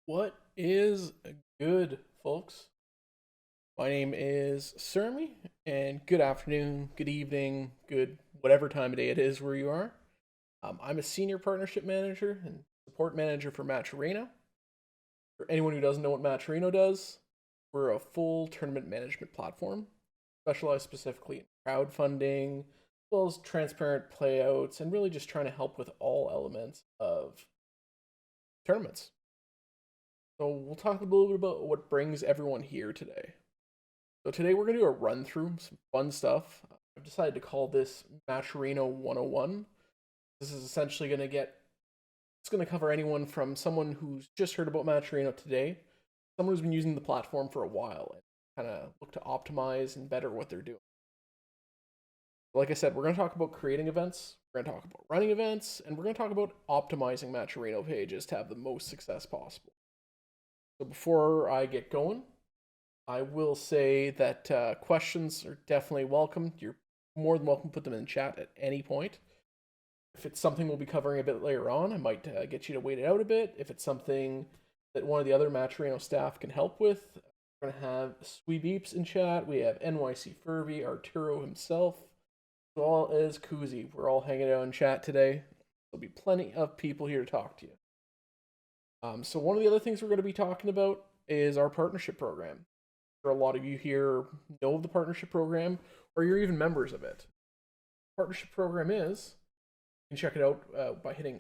What is good, folks? My name is Sermi, and good afternoon, good evening, good whatever time of day it is where you are. I'm a senior partnership manager and support manager for Matcherino. For anyone who doesn't know what Matcherino does, we're a full tournament management platform, specialized specifically in crowdfunding, as well as transparent playouts, and really just trying to help with all elements of tournaments. So we'll talk a little bit about what brings everyone here today. So today we're going to do a run through some fun stuff. I've decided to call this Matcherino 101. This is essentially it's going to cover anyone from someone who's just heard about Matcherino today, someone who's been using the platform for a while and kind of look to optimize and better what they're doing. Like I said, we're going to talk about creating events, we're going to talk about running events, and we're going to talk about optimizing Matcherino pages to have the most success possible. So before I get going, I will say that questions are definitely welcome. You're more than welcome to put them in chat at any point. If it's something we'll be covering a bit later on, I might get you to wait it out a bit. If it's something that one of the other Matcherino staff can help with, we're going to have Sweet Beeps in chat. We have NYC Furby, Arturo himself, as well as Koozie. We're all hanging out in chat today. There'll be plenty of people here to talk to you. So one of the other things we're going to be talking about is our partnership program. A lot of you here know of the partnership program, or you're even members of it. Partnership program is, you can check it out by hitting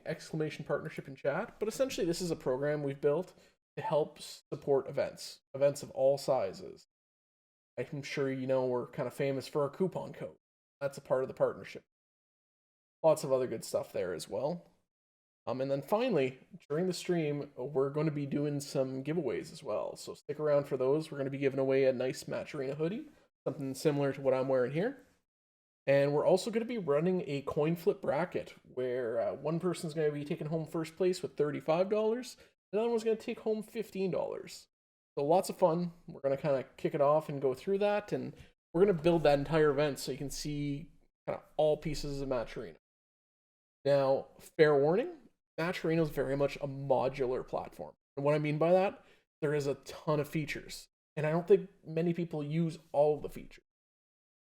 !partnership in chat. But essentially, this is a program we've built to help support events of all sizes. I'm sure you know we're kind of famous for our coupon code. That's a part of the partnership. Lots of other good stuff there as well. And then finally, during the stream, we're going to be doing some giveaways as well. So stick around for those. We're going to be giving away a nice Matcherino hoodie, something similar to what I'm wearing here. And we're also going to be running a coin flip bracket where one person's going to be taking home first place with $35, another one's going to take home $15. So lots of fun. We're going to kind of kick it off and go through that, and we're going to build that entire event so you can see kind of all pieces of Matcherino. Now, fair warning, Matcherino is very much a modular platform. And what I mean by that, there is a ton of features. And I don't think many people use all of the features.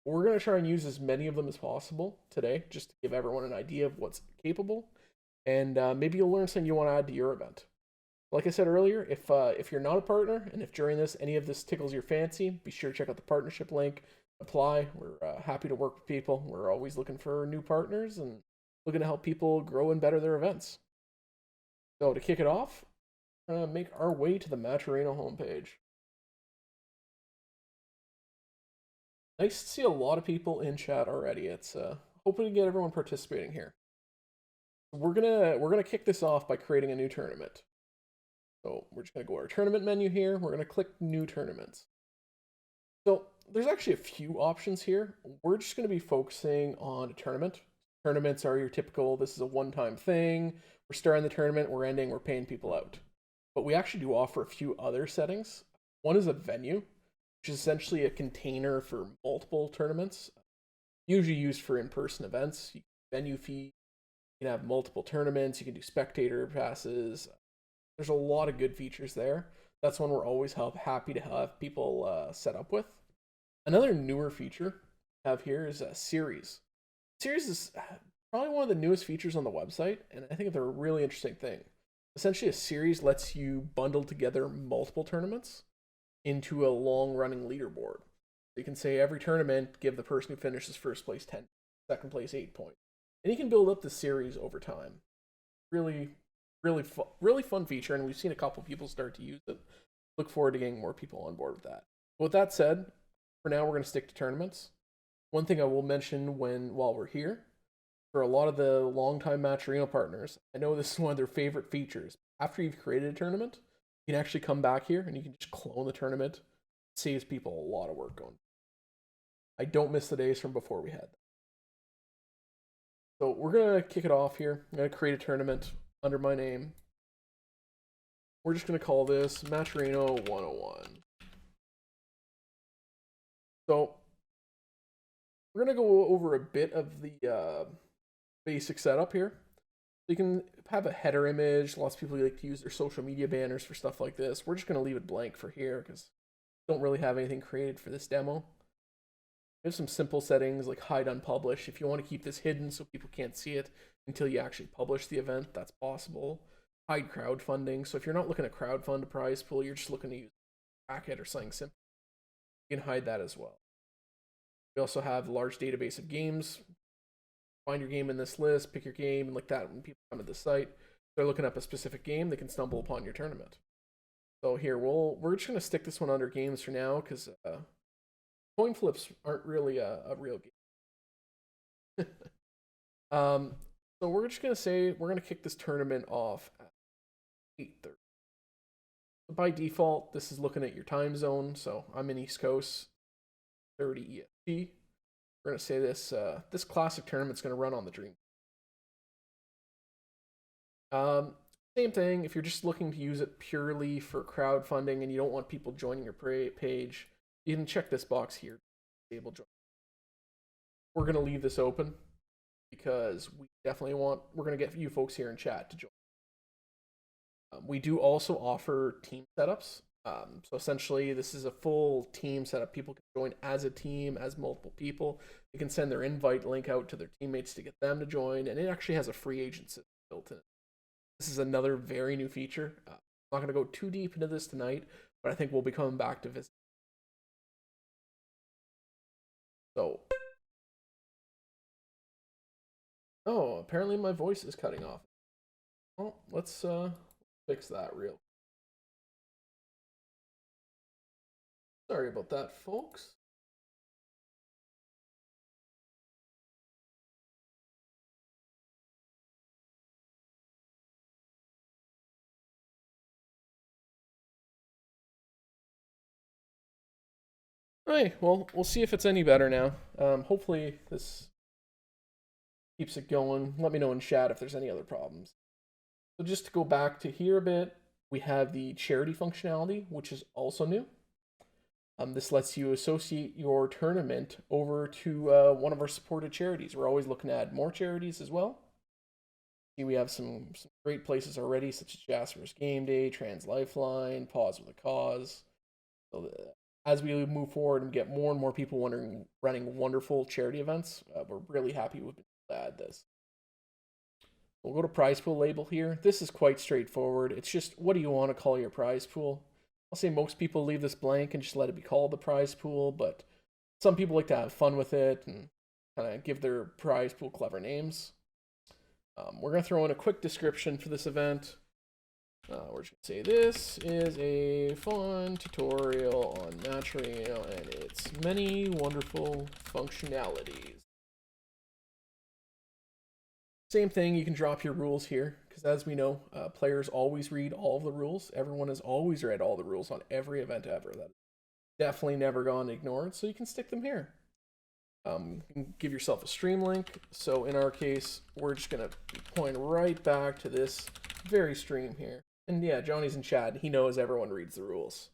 We're going to try and use as many of them as possible today, just to give everyone an idea of what's capable. And maybe you'll learn something you want to add to your event. Like I said earlier, if you're not a partner, and if during this any of this tickles your fancy, be sure to check out the partnership link, apply. We're happy to work with people. We're always looking for new partners and looking to help people grow and better their events. So to kick it off, we're going to make our way to the Matcherino homepage. Nice to see a lot of people in chat already. It's hoping to get everyone participating here. We're gonna kick this off by creating a new tournament. So we're just gonna go to our tournament menu here. We're gonna click New Tournaments. So there's actually a few options here. We're just gonna be focusing on a tournament. Tournaments are your typical, this is a one-time thing. We're starting the tournament, we're ending, we're paying people out. But we actually do offer a few other settings. One is a venue, which is essentially a container for multiple tournaments, usually used for in-person events. Venue fee, you can have multiple tournaments, you can do spectator passes. There's a lot of good features there. That's one we're always happy to have people set up with. Another newer feature we have here is a series. Series is probably one of the newest features on the website, and I think they're a really interesting thing. Essentially, a series lets you bundle together multiple tournaments into a long-running leaderboard. You can say every tournament, give the person who finishes first place 10, second place 8 points. And you can build up the series over time. Really fun feature, and we've seen a couple people start to use it. Look forward to getting more people on board with that. But with that said, for now we're going to stick to tournaments. One thing I will mention while we're here, for a lot of the longtime Matcherino partners, I know this is one of their favorite features. After you've created a tournament, you can actually come back here and you can just clone the tournament. It saves people a lot of work going. I don't miss the days from before we had that. So we're going to kick it off here. I'm going to create a tournament under my name. We're just going to call this Matcherino 101. So we're going to go over a bit of the basic setup here. you can have a header image. Lots of people like to use their social media banners for stuff like this. We're just going to leave it blank for here because we don't really have anything created for this demo. We have some simple settings like hide unpublish. If you want to keep this hidden so people can't see it until you actually publish the event, that's possible. Hide crowdfunding. So if you're not looking to crowdfund a prize pool, you're just looking to use a bracket or something simple, you can hide that as well. We also have a large database of games. Find your game in this list, pick your game, and like that, when people come to the site, they're looking up a specific game, they can stumble upon your tournament. So here, we're just going to stick this one under games for now, because coin flips aren't really a real game. So we're just going to say, we're going to kick this tournament off at 8:30. By default, this is looking at your time zone, so I'm in East Coast, 30 EST. We're going to say this this classic tournament's going to run on the Dream. Same thing, if you're just looking to use it purely for crowdfunding and you don't want people joining your page, you can check this box here. Disable join. We're going to leave this open because we definitely we're going to get you folks here in chat to join. We do also offer team setups. So essentially, this is a full team setup. People can join as a team, as multiple people. They can send their invite link out to their teammates to get them to join, and it actually has a free agent system built in. This is another very new feature. I'm not going to go too deep into this tonight, but I think we'll be coming back to visit. So, oh, apparently my voice is cutting off. Well, let's fix that real. Sorry about that, folks. Alright, well, we'll see if it's any better now. Hopefully this keeps it going. Let me know in chat if there's any other problems. So just to go back to here a bit, we have the charity functionality, which is also new. This lets you associate your tournament over to one of our supported charities. We're always looking to add more charities as well. See, we have some great places already, such as Jasper's Game Day, Trans Lifeline, Pause with a Cause. So as we move forward and get more and more people running wonderful charity events, we're really happy we've been able to add this. We'll go to prize pool label here. This is quite straightforward. It's just, what do you want to call your prize pool? I'll say most people leave this blank and just let it be called the prize pool, but some people like to have fun with it and kind of give their prize pool clever names. We're going to throw in a quick description for this event. We're just going to say this is a fun tutorial on Matcherino and its many wonderful functionalities. Same thing, you can drop your rules here, because as we know, players always read all of the rules. Everyone has always read all the rules on every event ever. That's definitely never gone ignored, so you can stick them here. You can give yourself a stream link. So in our case, we're just going to point right back to this very stream here. And yeah, Johnny's in chat. He knows everyone reads the rules.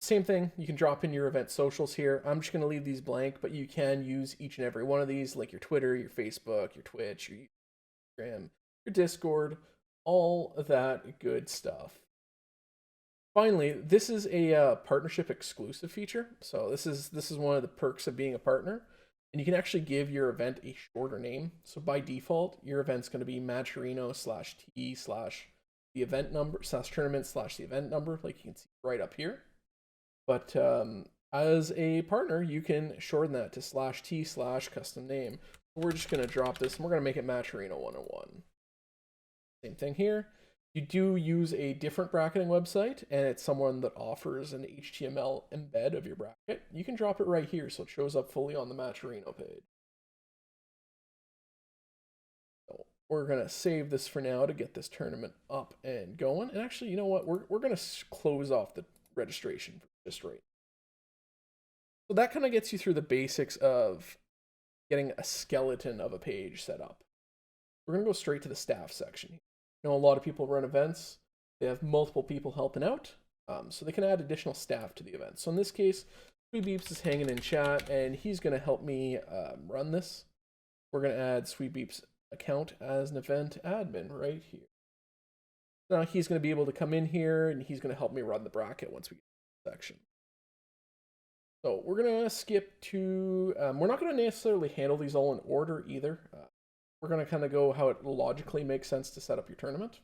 Same thing, you can drop in your event socials here. I'm just going to leave these blank, but you can use each and every one of these, like your Twitter, your Facebook, your Twitch, your Instagram, your Discord, all of that good stuff. Finally, this is a partnership exclusive feature. So this is one of the perks of being a partner. And you can actually give your event a shorter name. So by default, your event's going to be Matcherino/T/the event number /tournament/the event number, like you can see right up here. But as a partner, you can shorten that to /T/custom name. We're just going to drop this and we're going to make it Matcherino 101. Same thing here. You do use a different bracketing website and it's someone that offers an HTML embed of your bracket. You can drop it right here so it shows up fully on the Matcherino page. So we're going to save this for now to get this tournament up and going. And actually, you know what? We're going to close off the registration just right. So that kind of gets you through the basics of getting a skeleton of a page set up. We're going to go straight to the staff section. You know, a lot of people run events. They have multiple people helping out, so they can add additional staff to the event. So in this case, Sweet Beeps is hanging in chat, and he's going to help me run this. We're going to add Sweet Beeps account as an event admin right here. Now he's going to be able to come in here and he's going to help me run the bracket once we get to the section. So we're going to skip to, we're not going to necessarily handle these all in order either. We're going to kind of go how it logically makes sense to set up your tournament.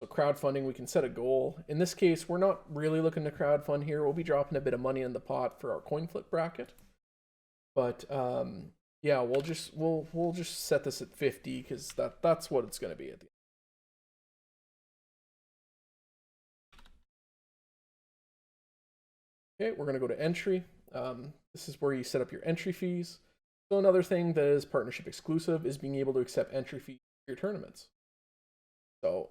So crowdfunding, we can set a goal. In this case, we're not really looking to crowdfund here. We'll be dropping a bit of money in the pot for our coin flip bracket. But yeah, we'll just set this at 50 because that's what it's going to be at the end. Okay, we're going to go to entry. This is where you set up your entry fees. So another thing that is partnership exclusive is being able to accept entry fees for your tournaments. So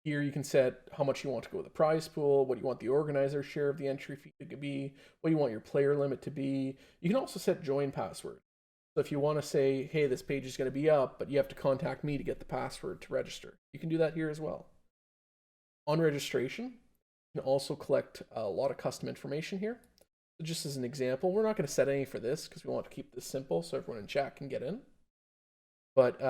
here you can set how much you want to go with the prize pool, what you want the organizer's share of the entry fee to be, what you want your player limit to be. You can also set join password. So if you want to say, hey, this page is going to be up, but you have to contact me to get the password to register, you can do that here as well. On registration, you can also collect a lot of custom information here. So just as an example, we're not going to set any for this because we want to keep this simple so everyone in chat can get in. But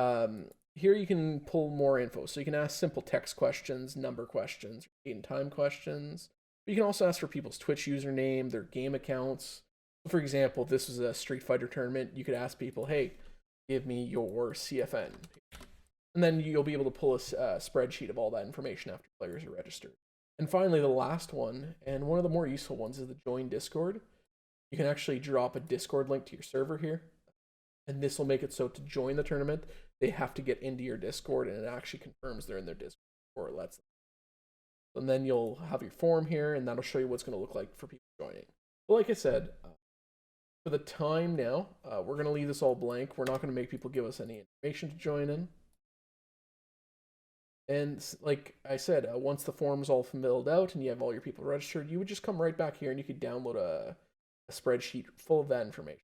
here you can pull more info. So you can ask simple text questions, number questions, date and time questions. But you can also ask for people's Twitch username, their game accounts. For example, if this was a Street Fighter tournament, you could ask people, hey, give me your CFN. And then you'll be able to pull a spreadsheet of all that information after players are registered. And finally, the last one, and one of the more useful ones, is the join Discord. You can actually drop a Discord link to your server here. And this will make it so to join the tournament, they have to get into your Discord, and it actually confirms they're in their Discord or it lets them. And then you'll have your form here, and that'll show you what's going to look like for people joining. But like I said, for the time now, we're going to leave this all blank. We're not going to make people give us any information to join in. And like I said, once the form's all filled out and you have all your people registered, you would just come right back here and you could download a spreadsheet full of that information.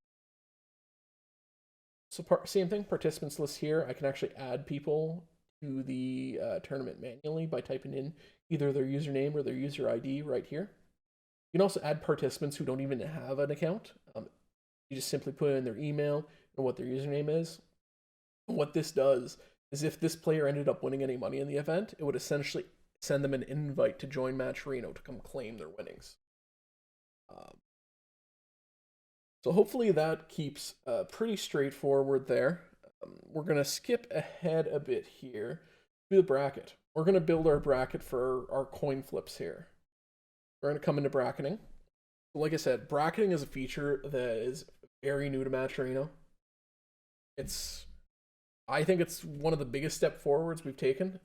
So same thing, participants list here. I can actually add people to the tournament manually by typing in either their username or their user ID right here. You can also add participants who don't even have an account. You just simply put in their email and what their username is. And what this does is if this player ended up winning any money in the event, it would essentially send them an invite to join Matcherino to come claim their winnings. So hopefully that keeps pretty straightforward there. We're going to skip ahead a bit here to the bracket. We're going to build our bracket for our coin flips here. We're going to come into bracketing. Like I said, bracketing is a feature that is very new to Matcherino. I think it's one of the biggest step forwards we've taken.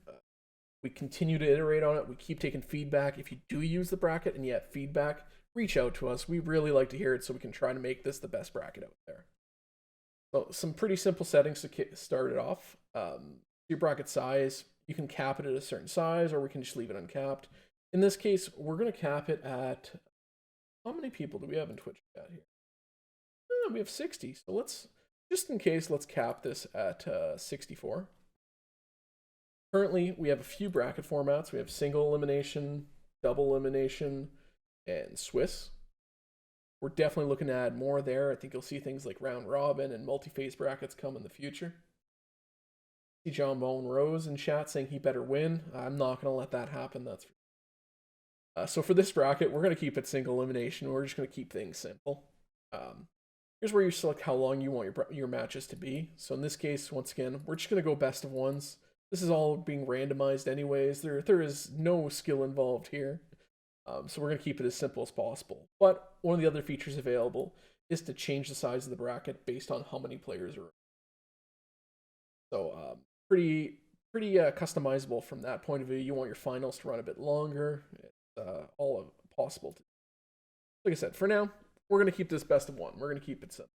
We continue to iterate on it. We keep taking feedback. If you do use the bracket and you have feedback, reach out to us. We really like to hear it so we can try to make this the best bracket out there. So some pretty simple settings to start it off. Your bracket size, you can cap it at a certain size or we can just leave it uncapped. In this case, we're going to cap it at, how many people do we have in Twitch chat here? We have 60, so let's, just in case, let's cap this at 64. Currently, we have a few bracket formats. We have single elimination, double elimination, and Swiss. We're definitely looking to add more there. I think you'll see things like round robin and multi-phase brackets come in the future. See John Bone Rose in chat saying he better win. I'm not going to let that happen. That's so for this bracket, we're going to keep it single elimination. We're just going to keep things simple. Here's where you select how long you want your matches to be. So in this case, once again, we're just going to go best of ones. This is all being randomized anyways. There is no skill involved here. So we're going to keep it as simple as possible. But one of the other features available is to change the size of the bracket based on how many players are. So pretty customizable from that point of view. You want your finals to run a bit longer. It's all possible. Like I said, for now, we're going to keep this best of one. We're going to keep it simple.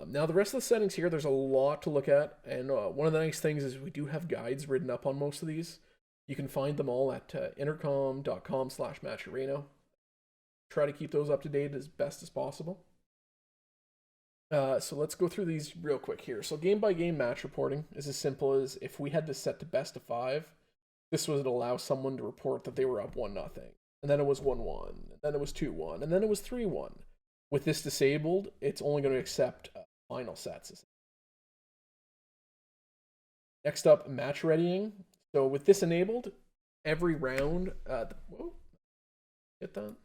Now, the rest of the settings here, there's a lot to look at. And one of the nice things is we do have guides written up on most of these. You can find them all at intercom.com/Matcherino. Try to keep those up to date as best as possible. So let's go through these real quick here. So game-by-game match reporting is as simple as if we had this set to best of 5, this would allow someone to report that they were up 1-0. And then it was 1-1, and then it was 2-1, and then it was 3-1. With this disabled, it's only going to accept final sets. Next up, match readying. So with this enabled, every round, whoa, get that?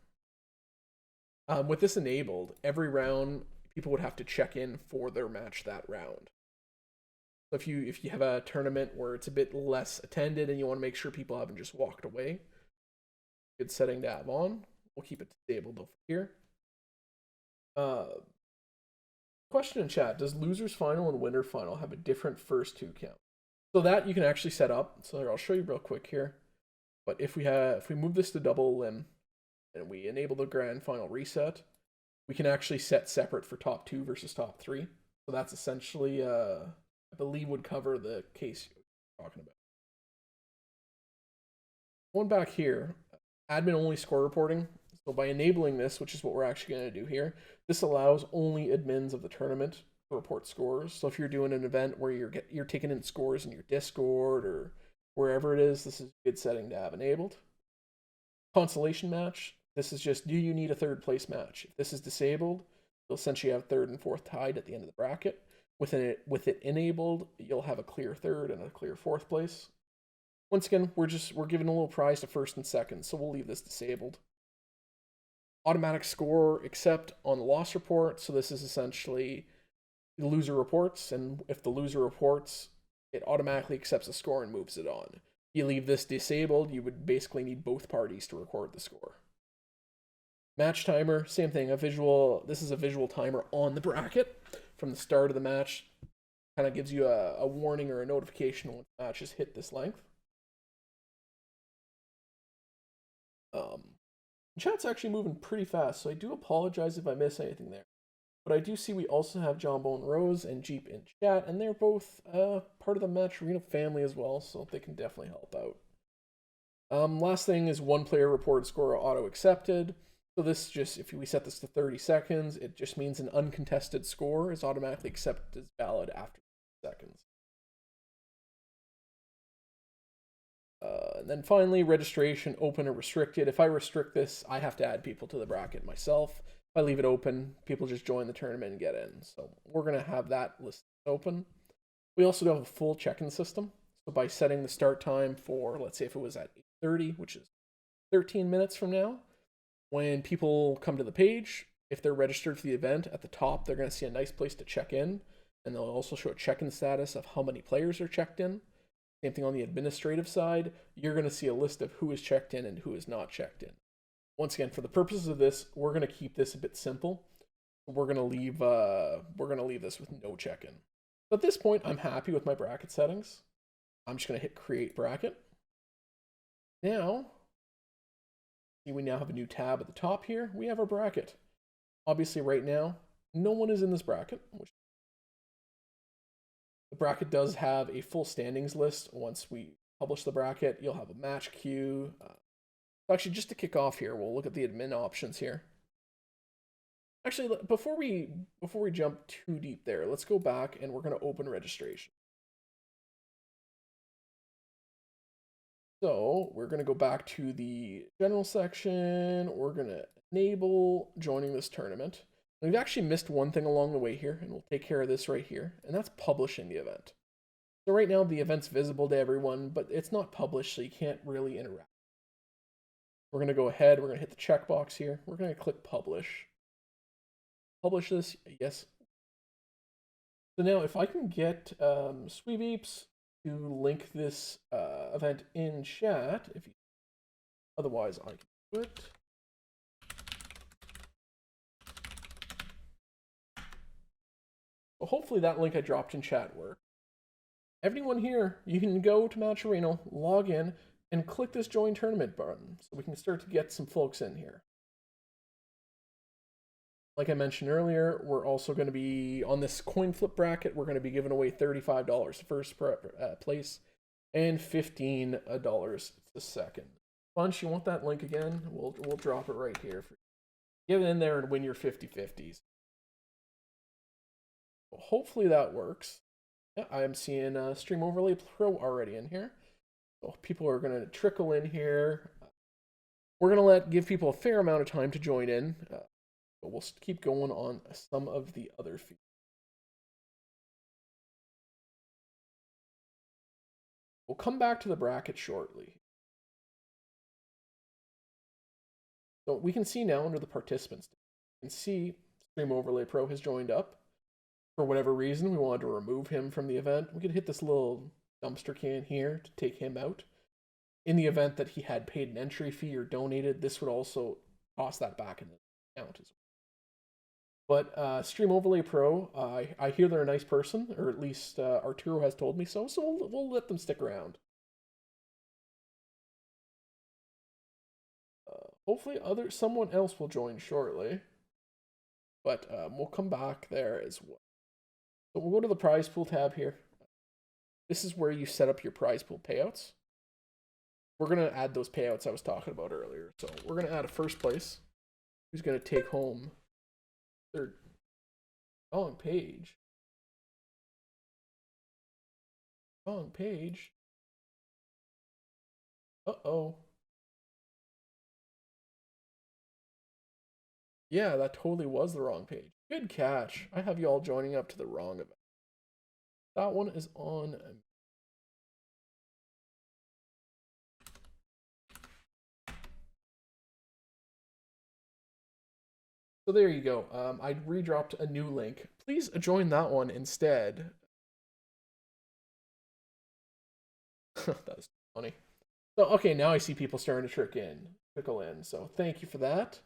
With this enabled, every round people would have to check in for their match that round. So if you have a tournament where it's a bit less attended and you want to make sure people haven't just walked away, good setting to have on. We'll keep it disabled over here. Question in chat: does losers final and winner final have a different first two count? So that you can actually set up. So I'll show you real quick here. But if we move this to double limb and we enable the grand final reset, we can actually set separate for top 2 versus top 3. So that's essentially, I believe, would cover the case you're talking about. Going back here, admin only score reporting. So by enabling this, which is what we're actually going to do here, this allows only admins of the tournament to report scores. So if you're doing an event where you're taking in scores in your Discord or wherever it is, this is a good setting to have enabled. Consolation match. This is just, do you need a third place match? If this is disabled, you'll essentially have third and fourth tied at the end of the bracket. With it enabled, you'll have a clear third and a clear fourth place. Once again, we're giving a little prize to first and second, so we'll leave this disabled. Automatic score except on the loss report. So this is essentially the loser reports, and if the loser reports, it automatically accepts the score and moves it on. If you leave this disabled, you would basically need both parties to record the score. Match timer, same thing. This is a visual timer on the bracket from the start of the match. Kind of gives you a warning or a notification when the match has hit this length. Chat's actually moving pretty fast, so I do apologize if I miss anything there. But I do see we also have John Bone Rose and Jeep in chat, and they're both part of the Matcherino family as well, so they can definitely help out. Last thing is one player reported score auto accepted. So this just, if we set this to 30 seconds, it just means an uncontested score is automatically accepted as valid after 30 seconds. And then finally, registration, open or restricted. If I restrict this, I have to add people to the bracket myself. If I leave it open, people just join the tournament and get in. So we're going to have that list open. We also have a full check-in system. So by setting the start time for, let's say if it was at 8:30, which is 13 minutes from now, when people come to the page, if they're registered for the event, at the top, they're going to see a nice place to check in. And they'll also show a check-in status of how many players are checked in. Same thing on the administrative side. You're going to see a list of who is checked in and who is not checked in. Once again, for the purposes of this, we're going to keep this a bit simple. We're going to leave this with no check-in. So at this point, I'm happy with my bracket settings. I'm just going to hit create bracket. Now, we now have a new tab at the top here. We have our bracket. Obviously, right now, no one is in this bracket. The bracket does have a full standings list. Once we publish the bracket, you'll have a match queue. Actually, just to kick off here, we'll look at the admin options here. Actually, before we jump too deep there, let's go back and we're going to open registration. So we're going to go back to the general section. We're going to enable joining this tournament. We've actually missed one thing along the way here, and we'll take care of this right here, and that's publishing the event. So right now, the event's visible to everyone, but it's not published, so you can't really interact. We're going to go ahead, we're going to hit the checkbox here. We're going to click publish. Publish this, yes. So now, if I can get Sweebeeps to link this event in chat, otherwise I can do it. Well, hopefully that link I dropped in chat worked. Everyone here, you can go to Matcherino, log in, and click this join tournament button so we can start to get some folks in here. Like I mentioned earlier, we're also going to be on this coin flip bracket. We're going to be giving away $35 first place and $15 the second. Bunch, you want that link again? We'll drop it right here. Get in there and win your 50/50s. Hopefully that works. Yeah, I am seeing Stream Overlay Pro already in here. So people are going to trickle in here. We're going to give people a fair amount of time to join in. But we'll keep going on some of the other features. We'll come back to the bracket shortly. So we can see now under the participants, you can see Stream Overlay Pro has joined up. For whatever reason, we wanted to remove him from the event. We could hit this little dumpster can here to take him out. In the event that he had paid an entry fee or donated, this would also toss that back in the account as well. But Stream Overlay Pro, I hear they're a nice person, or at least Arturo has told me so, so we'll let them stick around. Hopefully someone else will join shortly. But we'll come back there as well. So we'll go to the prize pool tab here. This is where you set up your prize pool payouts. We're going to add those payouts I was talking about earlier. So we're going to add a first place who's going to take home their wrong page. Wrong page. Uh-oh. Yeah, that totally was the wrong page. Good catch. I have you all joining up to the wrong event. That one is on. So there you go. I redropped a new link. Please join that one instead. That's funny. So okay, now I see people starting to trickle in. So thank you for that.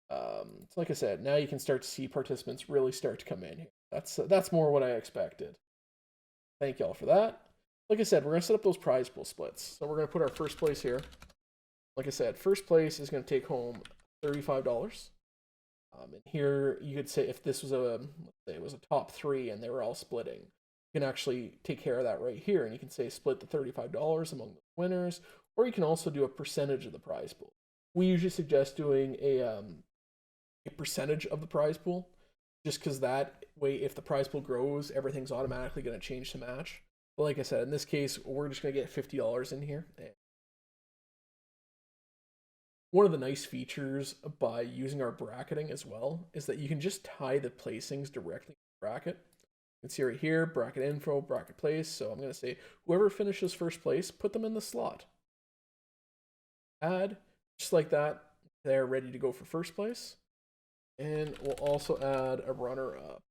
So like I said, now you can start to see participants really start to come in here. That's more what I expected. Thank y'all for that. Like I said, we're gonna set up those prize pool splits. So we're gonna put our first place here. Like I said, first place is gonna take home $35. And here you could say if this was let's say it was a top 3 and they were all splitting, you can actually take care of that right here, and you can say split the $35 among the winners, or you can also do a percentage of the prize pool. We usually suggest doing a percentage of the prize pool, just because that way, if the prize pool grows, everything's automatically going to change to match. But like I said, in this case, we're just going to get $50 in here. One of the nice features by using our bracketing as well is that you can just tie the placings directly to the bracket. You can see right here, bracket info, bracket place. So I'm going to say whoever finishes first place, put them in the slot. Add, just like that, they're ready to go for first place. And we'll also add a runner-up.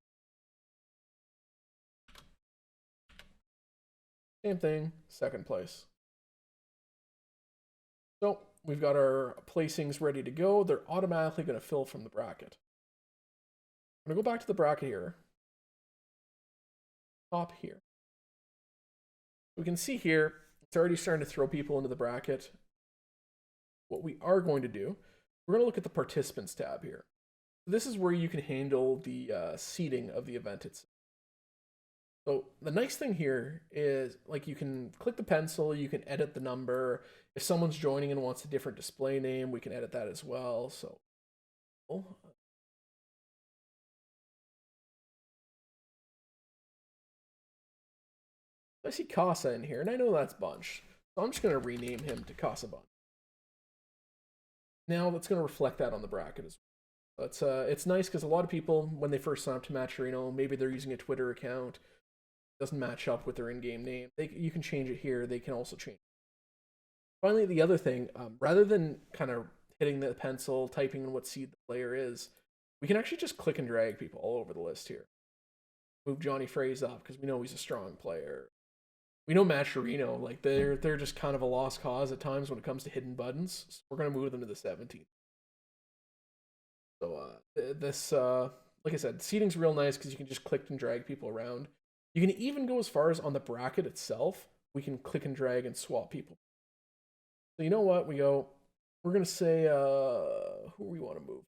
Same thing, second place. So we've got our placings ready to go. They're automatically going to fill from the bracket. I'm going to go back to the bracket here. Top here. We can see here, it's already starting to throw people into the bracket. What we are going to do, we're going to look at the participants tab here. This is where you can handle the seating of the event itself. So the nice thing here is, like, you can click the pencil, you can edit the number. If someone's joining and wants a different display name, we can edit that as well. So I see Casa in here, and I know that's Bunch. So I'm just going to rename him to Casa Bunch. Now that's going to reflect that on the bracket as well. It's nice because a lot of people, when they first sign up to Matcherino, maybe they're using a Twitter account, doesn't match up with their in-game name. You can change it here. They can also change it. Finally, the other thing, rather than kind of hitting the pencil, typing in what seed the player is, we can actually just click and drag people all over the list here. Move Johnny Fraze up because we know he's a strong player. We know Matcherino, like they're just kind of a lost cause at times when it comes to hidden buttons. So we're gonna move them to the 17th. So like I said, seating's real nice because you can just click and drag people around. You can even go as far as on the bracket itself, we can click and drag and swap people. So you know what? We're going to say, who we want to move?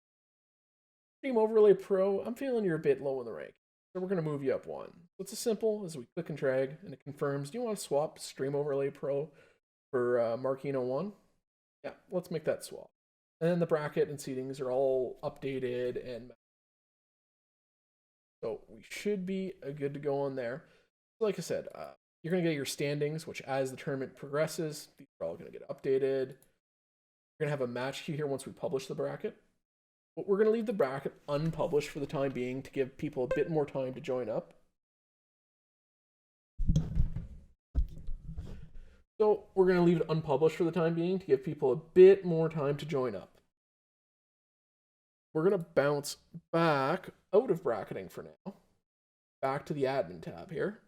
Stream Overlay Pro, I'm feeling you're a bit low in the rank. So we're going to move you up one. So it's as simple as we click and drag, and it confirms, do you want to swap Stream Overlay Pro for Marquino 1? Yeah, let's make that swap. And then the bracket and seatings are all updated, and so we should be good to go on there. Like I said, you're going to get your standings, which as the tournament progresses, these are all going to get updated. We're going to have a match queue here once we publish the bracket. But we're going to leave the bracket unpublished for the time being to give people a bit more time to join up. So we're going to leave it unpublished for the time being to give people a bit more time to join up. We're going to bounce back out of bracketing for now. Back to the admin tab here.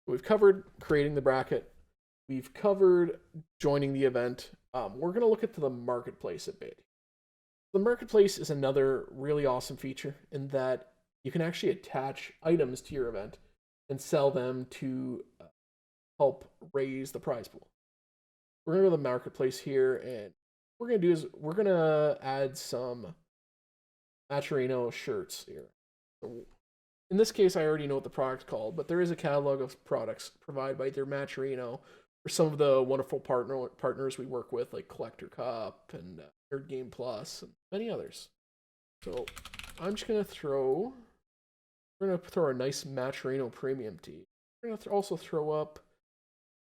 We've covered creating the bracket. We've covered joining the event. We're going to look at the marketplace a bit. The marketplace is another really awesome feature in that you can actually attach items to your event and sell them to help raise the prize pool. We're going to go to the marketplace here, and what we're going to do is we're going to add some Matcherino shirts here. So in this case, I already know what the product's called, but there is a catalog of products provided by either Matcherino or some of the wonderful partners we work with, like Collector Cup and Nerd Game Plus and many others. So I'm just going to throw, we're going to throw a nice Matcherino premium tee. We're going to also throw up,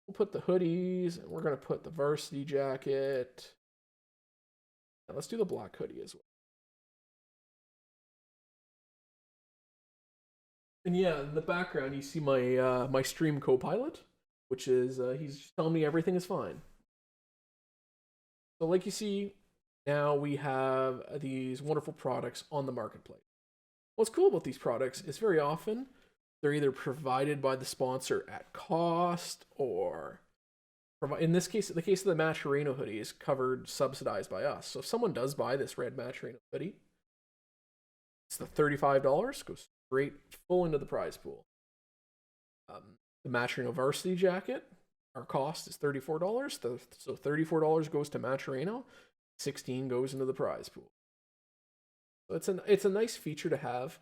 we'll put the hoodies, and we're going to put the varsity jacket. And let's do the black hoodie as well. And yeah, in the background, you see my my stream co-pilot, which is he's just telling me everything is fine. So like you see, now we have these wonderful products on the marketplace. What's cool about these products is very often they're either provided by the sponsor at cost, or in this case, the case of the Matcherino hoodie is covered, subsidized by us. So if someone does buy this red Matcherino hoodie, it's the $35, goes straight full into the prize pool. The Matcherino varsity jacket, our cost is $34. So $34 goes to Matcherino, $16 goes into the prize pool. So it's a nice feature to have.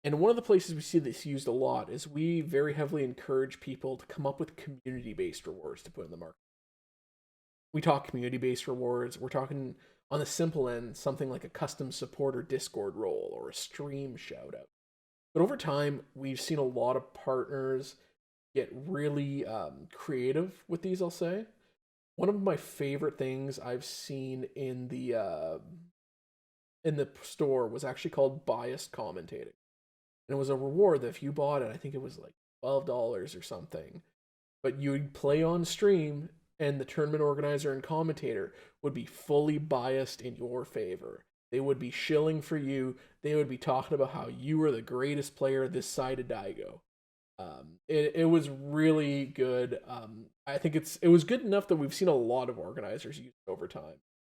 And one of the places we see this used a lot is we very heavily encourage people to come up with community-based rewards to put in the market. We talk community-based rewards. We're talking on the simple end, something like a custom supporter Discord role or a stream shout-out. But over time, we've seen a lot of partners get really creative with these, I'll say. One of my favorite things I've seen in the store was actually called biased commentating. And it was a reward that if you bought it, I think it was like $12 or something, but you'd play on stream and the tournament organizer and commentator would be fully biased in your favor. They would be shilling for you. They would be talking about how you were the greatest player this side of Daigo. It was really good. I think it was good enough that we've seen a lot of organizers use it over time.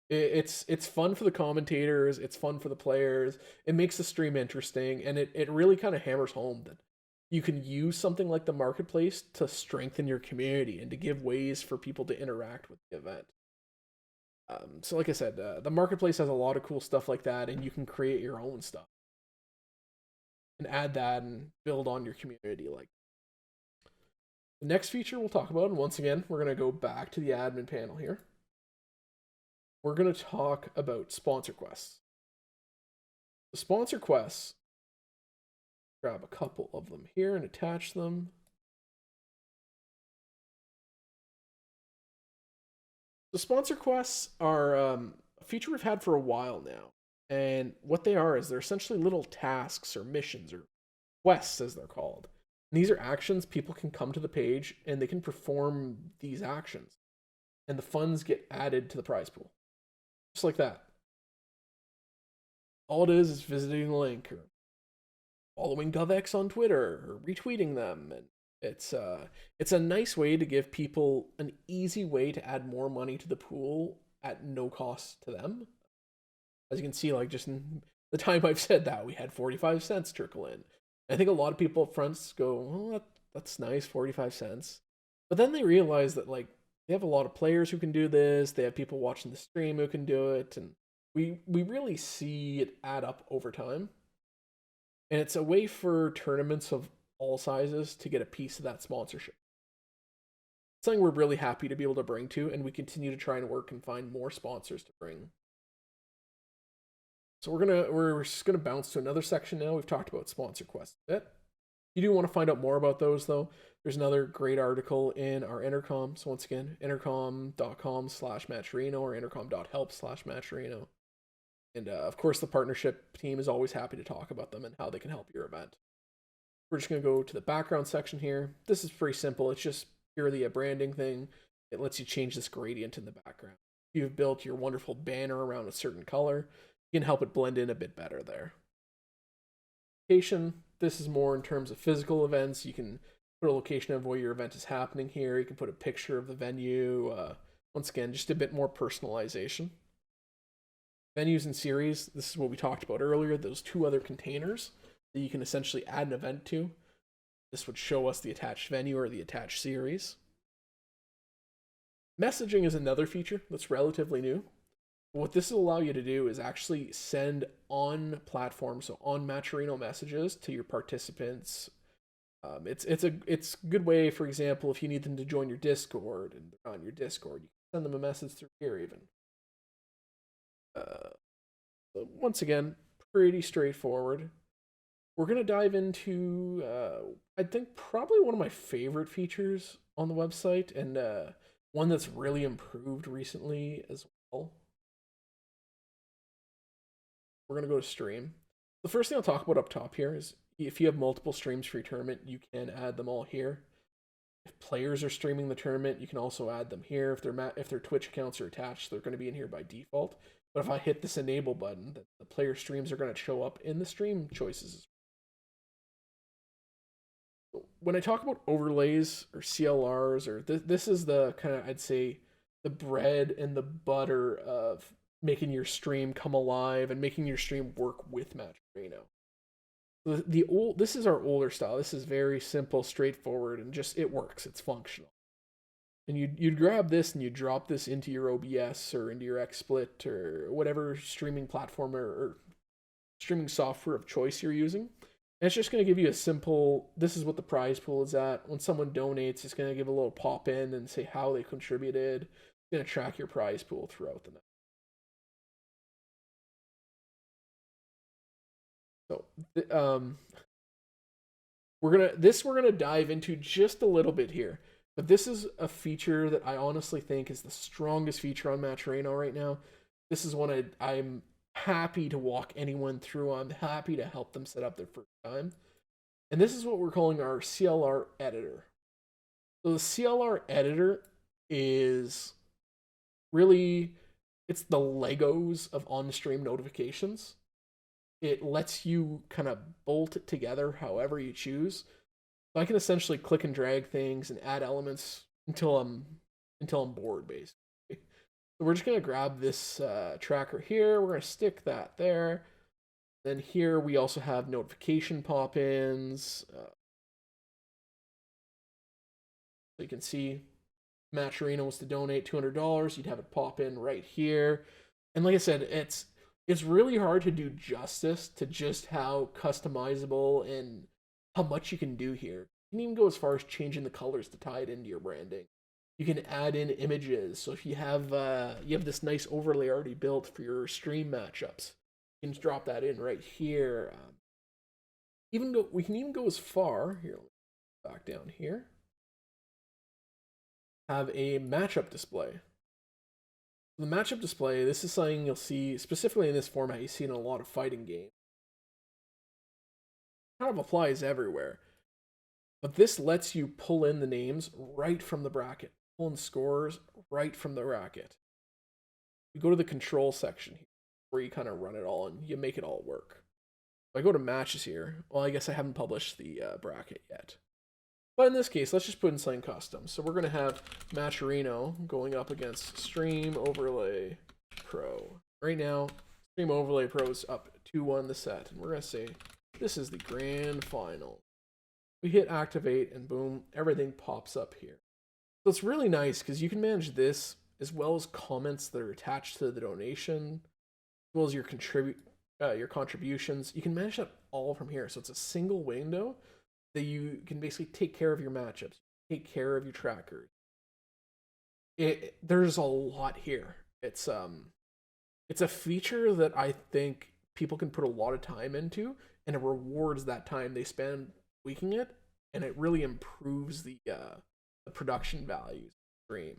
It's fun for the commentators, it's fun for the players, it makes the stream interesting, and it really kind of hammers home that you can use something like the marketplace to strengthen your community and to give ways for people to interact with the event. So like I said, the marketplace has a lot of cool stuff like that, and you can create your own stuff and add that and build on your community. Like the next feature we'll talk about, and once again, we're going to go back to the admin panel here. We're going to talk about sponsor quests. The sponsor quests, grab a couple of them here and attach them. The sponsor quests are a feature we've had for a while now. And what they are is they're essentially little tasks or missions or quests, as they're called. And these are actions people can come to the page and they can perform these actions. And the funds get added to the prize pool. Just like that. All it is visiting the link or following GovX on Twitter or retweeting them. And it's a nice way to give people an easy way to add more money to the pool at no cost to them. As you can see, like just in the time I've said that, we had 45 cents trickle in. I think a lot of people up front go, well, that's nice, 45 cents. But then they realize that like they have a lot of players who can do this. They have people watching the stream who can do it. And we really see it add up over time. And it's a way for tournaments of all sizes to get a piece of that sponsorship. It's something we're really happy to be able to bring to, and we continue to try and work and find more sponsors to bring. So we're just gonna bounce to another section now. We've talked about sponsor quests a bit. If you do want to find out more about those, though, there's another great article in our intercom. So once again, intercom.com/Matcherino or intercom.help/Matcherino. And of course, the partnership team is always happy to talk about them and how they can help your event. We're just going to go to the background section here. This is pretty simple. It's just purely a branding thing. It lets you change this gradient in the background. If you've built your wonderful banner around a certain color, you can help it blend in a bit better there. Location, this is more in terms of physical events. You can put a location of where your event is happening here. You can put a picture of the venue. Once again, just a bit more personalization. Venues and series, this is what we talked about earlier, those two other containers that you can essentially add an event to. This would show us the attached venue or the attached series. Messaging is another feature that's relatively new. What this will allow you to do is actually send on platform, so on Matcherino messages to your participants. It's a good way, for example, if you need them to join your Discord and they're on your Discord, you can send them a message through here even. So once again, pretty straightforward. We're going to dive into, I think, probably one of my favorite features on the website, and one that's really improved recently as well. We're going to go to stream. The first thing I'll talk about up top here is if you have multiple streams for your tournament, you can add them all here. If players are streaming the tournament, you can also add them here. If their Twitch accounts are attached, they're going to be in here by default. But if I hit this enable button, the player streams are going to show up in the stream choices. When I talk about overlays or CLRs, or this is the kind of, I'd say, the bread and the butter of making your stream come alive and making your stream work with Matcherino. This is our older style. This is very simple, straightforward, and just it works. It's functional. And you'd grab this and you drop this into your OBS or into your XSplit or whatever streaming platform or streaming software of choice you're using. And it's just going to give you a simple, this is what the prize pool is at. When someone donates, it's going to give a little pop in and say how they contributed. It's going to track your prize pool throughout the night. So, we're gonna dive into just a little bit here, but this is a feature that I honestly think is the strongest feature on Matcherino right now. This is one I'm happy to walk anyone through. I'm happy to help them set up their first time, and this is what we're calling our Clr Editor. So the Clr Editor is really, it's the Legos of on-stream notifications. It lets you kind of bolt it together however you choose. So I can essentially click and drag things and add elements until I'm bored, basically. So we're just gonna grab this tracker here. We're gonna stick that there. Then here we also have notification pop-ins. So you can see Matcherino was to donate $200. You'd have it pop in right here. And like I said, it's really hard to do justice to just how customizable and how much you can do here. You can even go as far as changing the colors to tie it into your branding. You can add in images. So if you have this nice overlay already built for your stream matchups, you can drop that in right here. We can even go as far here. Back down here. Have a matchup display. The matchup display, this is something you'll see, specifically in this format, you see in a lot of fighting games. It kind of applies everywhere. But this lets you pull in the names right from the bracket. Pull in scores right from the bracket. You go to the control section here, where you kind of run it all and you make it all work. If I go to matches here, well, I guess I haven't published the bracket yet. But in this case, let's just put in something custom. So we're going to have Matcherino going up against Stream Overlay Pro. Right now, Stream Overlay Pro is up 2-1 the set. And we're going to say, this is the grand final. We hit activate and boom, everything pops up here. So it's really nice because you can manage this as well as comments that are attached to the donation, as well as your contributions. You can manage that all from here. So it's a single window that you can basically take care of your matchups, take care of your trackers. There's a lot here. It's a feature that I think people can put a lot of time into, and it rewards that time they spend tweaking it, and it really improves the production values of the stream.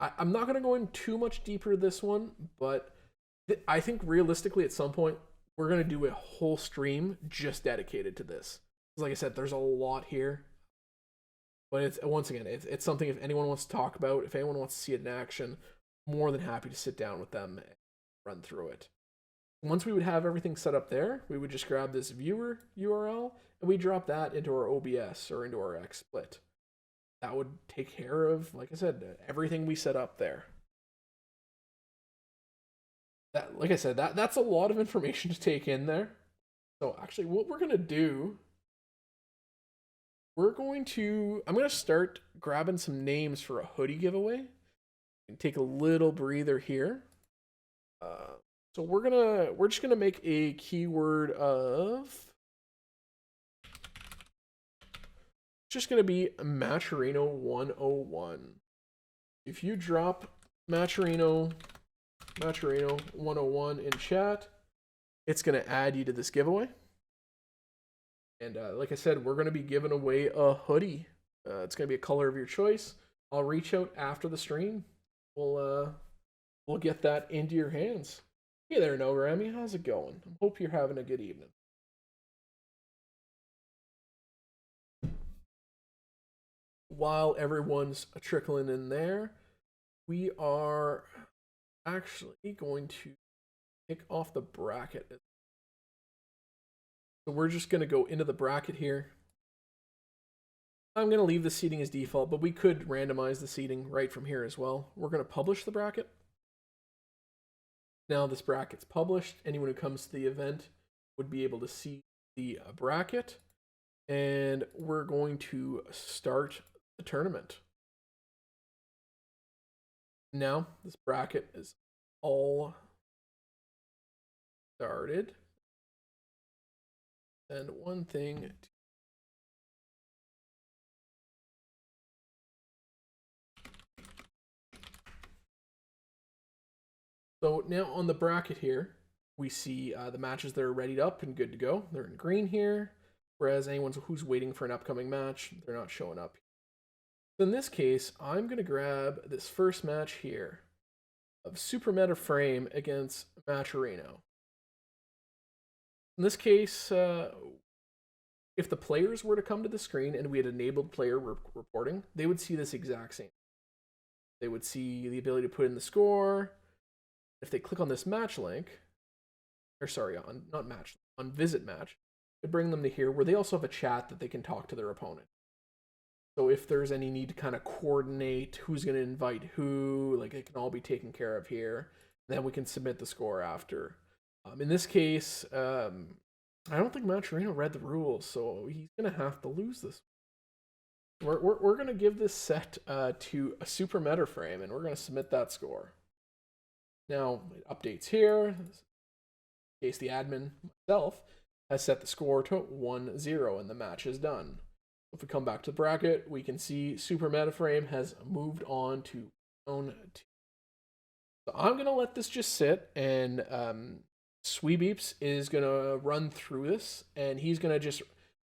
I'm not going to go in too much deeper to this one, but I think realistically at some point we're going to do a whole stream just dedicated to this. Like I said, there's a lot here. But it's, once again, it's something if anyone wants to talk about, if anyone wants to see it in action, more than happy to sit down with them and run through it. Once we would have everything set up there, we would just grab this viewer URL and we drop that into our OBS or into our XSplit. That would take care of, like I said, everything we set up there. That, like I said, that's a lot of information to take in there. So actually, what we're gonna do, I'm gonna start grabbing some names for a hoodie giveaway. Take a little breather here. So we're just gonna make a keyword of, just gonna be Matcherino 101. If you drop Matcherino 101 in chat, it's gonna add you to this giveaway. And like I said, we're gonna be giving away a hoodie. It's gonna be a color of your choice. I'll reach out after the stream. We'll get that into your hands. Hey there, No Grammy. How's it going? I hope you're having a good evening. While everyone's trickling in there, we are actually going to kick off the bracket. So we're just going to go into the bracket here. I'm going to leave the seating as default, but we could randomize the seating right from here as well. We're going to publish the bracket. Now this bracket's published. Anyone who comes to the event would be able to see the bracket. And we're going to start the tournament. Now this bracket is all started. And one thing. So now on the bracket here, we see the matches that are readied up and good to go. They're in green here, whereas anyone who's waiting for an upcoming match, they're not showing up. So in this case, I'm going to grab this first match here of Super Meta Frame against Matcherino. In this case, if the players were to come to the screen and we had enabled player reporting, they would see this exact same. They would see the ability to put in the score. If they click on this match link, or sorry, on visit match, it bring them to here where they also have a chat that they can talk to their opponent. So if there's any need to kind of coordinate who's going to invite who, like it can all be taken care of here. Then we can submit the score after. In this case, I don't think Matcherino read the rules, so he's going to have to lose this. We're going to give this set to a Super Meta Frame, and we're going to submit that score. Now, it updates here. In case the admin, myself, has set the score to 1-0, and the match is done. If we come back to the bracket, we can see Super Meta Frame has moved on to round 2. So I'm going to let this just sit, and Sweebeeps is going to run through this, and he's going to just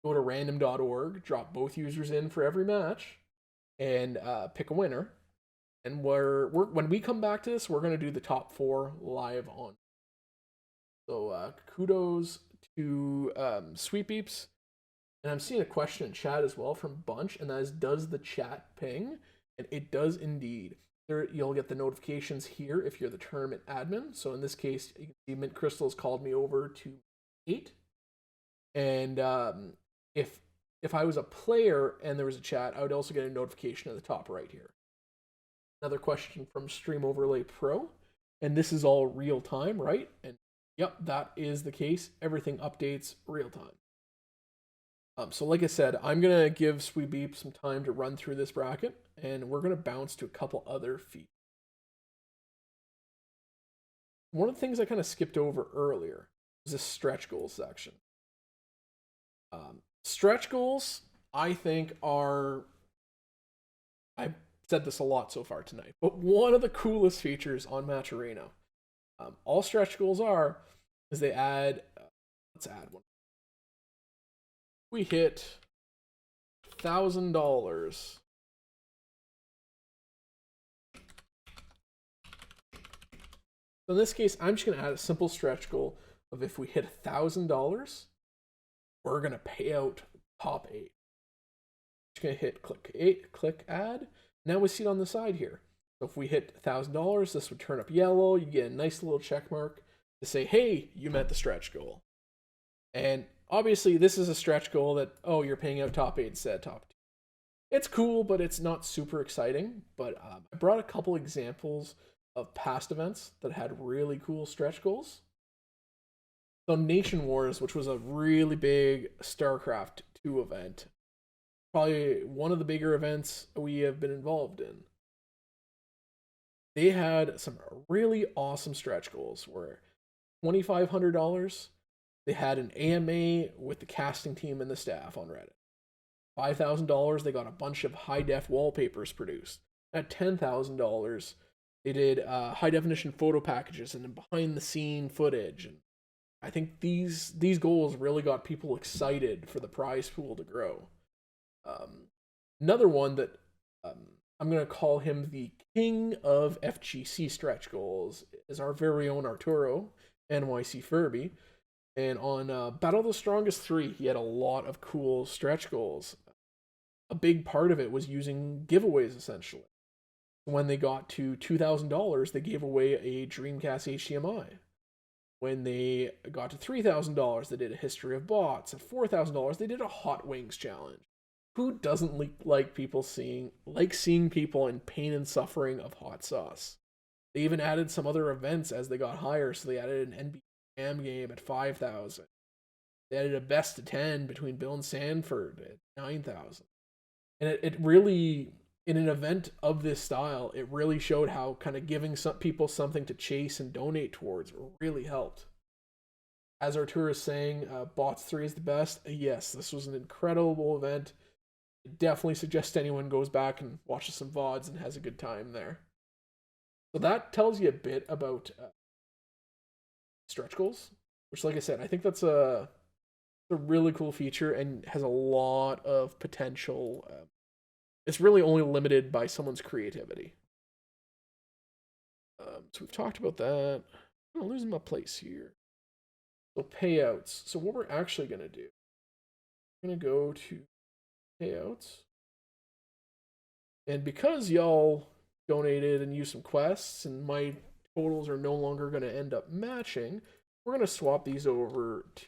go to random.org, drop both users in for every match, and pick a winner. And when we come back to this, we're going to do the top 4 live on. So kudos to Sweebeeps. And I'm seeing a question in chat as well from Bunch, and that is, does the chat ping? And it does indeed. You'll get the notifications here if you're the tournament admin. So in this case, you can see Mint Crystal's called me over to 8. And if I was a player and there was a chat, I would also get a notification at the top right here. Another question from Stream Overlay Pro, and this is all real time, right? And yep, that is the case. Everything updates real time. So like I said, I'm going to give Sweebeep some time to run through this bracket, and we're going to bounce to a couple other features. One of the things I kind of skipped over earlier was this stretch goals section. Stretch goals, I think, are... I've said this a lot so far tonight, but one of the coolest features on Matcherino. All stretch goals is they add... let's add one. We hit $1,000. So in this case, I'm just going to add a simple stretch goal of if we hit $1,000, we're going to pay out top 8. Just going to hit click add. Now we see it on the side here. So if we hit $1,000, this would turn up yellow. You get a nice little check mark to say, hey, you met the stretch goal. And obviously this is a stretch goal that, oh, you're paying out top 8 instead of top 2. It's cool, but it's not super exciting. But I brought a couple examples of past events that had really cool stretch goals. So Nation Wars, which was a really big StarCraft 2 event, probably one of the bigger events we have been involved in. They had some really awesome stretch goals where $2,500, they had an AMA with the casting team and the staff on Reddit. $5,000, they got a bunch of high-def wallpapers produced. At $10,000, they did high-definition photo packages and behind-the-scene footage. And I think these goals really got people excited for the prize pool to grow. Another one that I'm going to call him the king of FGC stretch goals is our very own Arturo, NYC Furby. And on Battle of the Strongest 3, he had a lot of cool stretch goals. A big part of it was using giveaways, essentially. When they got to $2,000, they gave away a Dreamcast HDMI. When they got to $3,000, they did a history of bots. At $4,000, they did a Hot Wings challenge. Who doesn't like seeing people in pain and suffering of hot sauce? They even added some other events as they got higher. So they added an NBA game at $5,000. They added a best of 10 between Bill and Sanford at $9,000. And it really, in an event of this style, it really showed how kind of giving some people something to chase and donate towards really helped. As Arturo is saying, Bots 3 is the best. Yes, this was an incredible event. I definitely suggest anyone goes back and watches some VODs and has a good time there. So that tells you a bit about stretch goals, which, like I said, I think that's a really cool feature and has a lot of potential. It's really only limited by someone's creativity. So we've talked about that. I'm losing my place here. So payouts. So what we're actually going to do, we're going to go to payouts. And because y'all donated and used some quests and my totals are no longer going to end up matching, we're going to swap these over to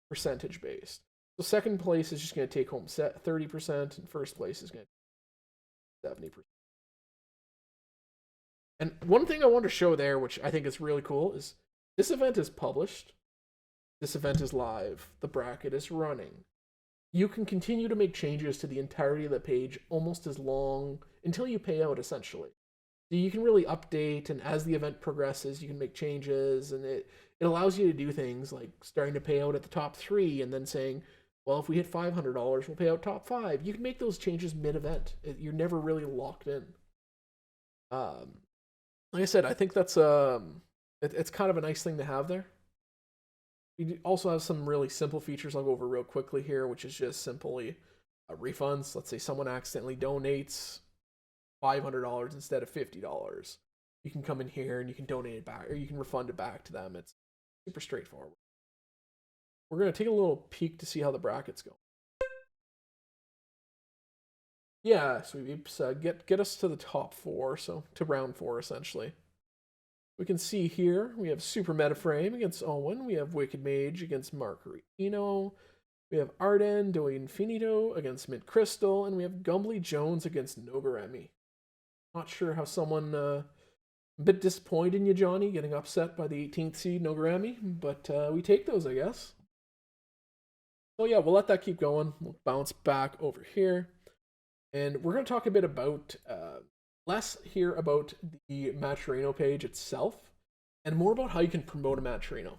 percentage based. So second place is just going to take home 30%, and first place is going to 70%. And one thing I want to show there, which I think is really cool, is this event is published. This event is live. The bracket is running. You can continue to make changes to the entirety of the page almost as long until you pay out, essentially. So you can really update, and as the event progresses, you can make changes, and it allows you to do things like starting to pay out at the top 3 and then saying, well, if we hit $500, we'll pay out top 5. You can make those changes mid-event. You're never really locked in. Like I said, I think that's it's kind of a nice thing to have there. We also have some really simple features I'll go over real quickly here, which is just simply refunds. Let's say someone accidentally donates $500 instead of $50. You can come in here and you can donate it back, or you can refund it back to them. It's super straightforward. We're going to take a little peek to see how the brackets go. Yeah, so Weeps, get us to the top 4, so to round 4 essentially. We can see here we have Super Metaframe against Owen. We have Wicked Mage against Margarino. We have Arden Do Infinito against Mint Crystal, and we have Gumbly Jones against Nogaremi. Not sure how someone a bit disappointed in you, Johnny, getting upset by the 18th seed Nogaremi, but we take those, I guess. So yeah, we'll let that keep going. We'll bounce back over here. And we're going to talk a bit about, less here about the Matcherino page itself, and more about how you can promote a Matcherino.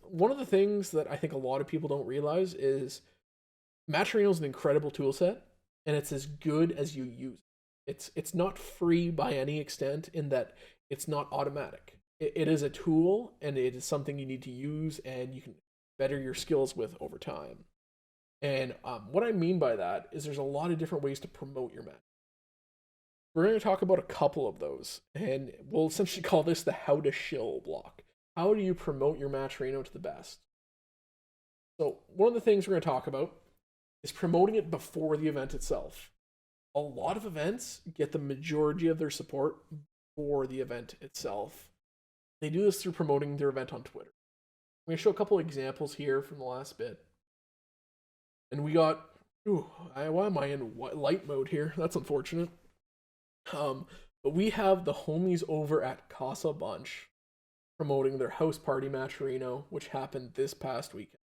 One of the things that I think a lot of people don't realize is Matcherino is an incredible tool set, and it's as good as you use it. It's not free by any extent in that it's not automatic. It is a tool, and it is something you need to use, and you can better your skills with over time. And what I mean by that is there's a lot of different ways to promote your match. we're going to talk about a couple of those, and we'll essentially call this the how to shill block. How do you promote your Matcherino to the best? So one of the things we're going to talk about is promoting it before the event itself. A lot of events get the majority of their support for the event itself. They do this through promoting their event on Twitter. I'm going to show a couple examples here from the last bit. And we got, why am I in light mode here? That's unfortunate. But we have the homies over at Casa Bunch promoting their house party Matcherino, which happened this past weekend.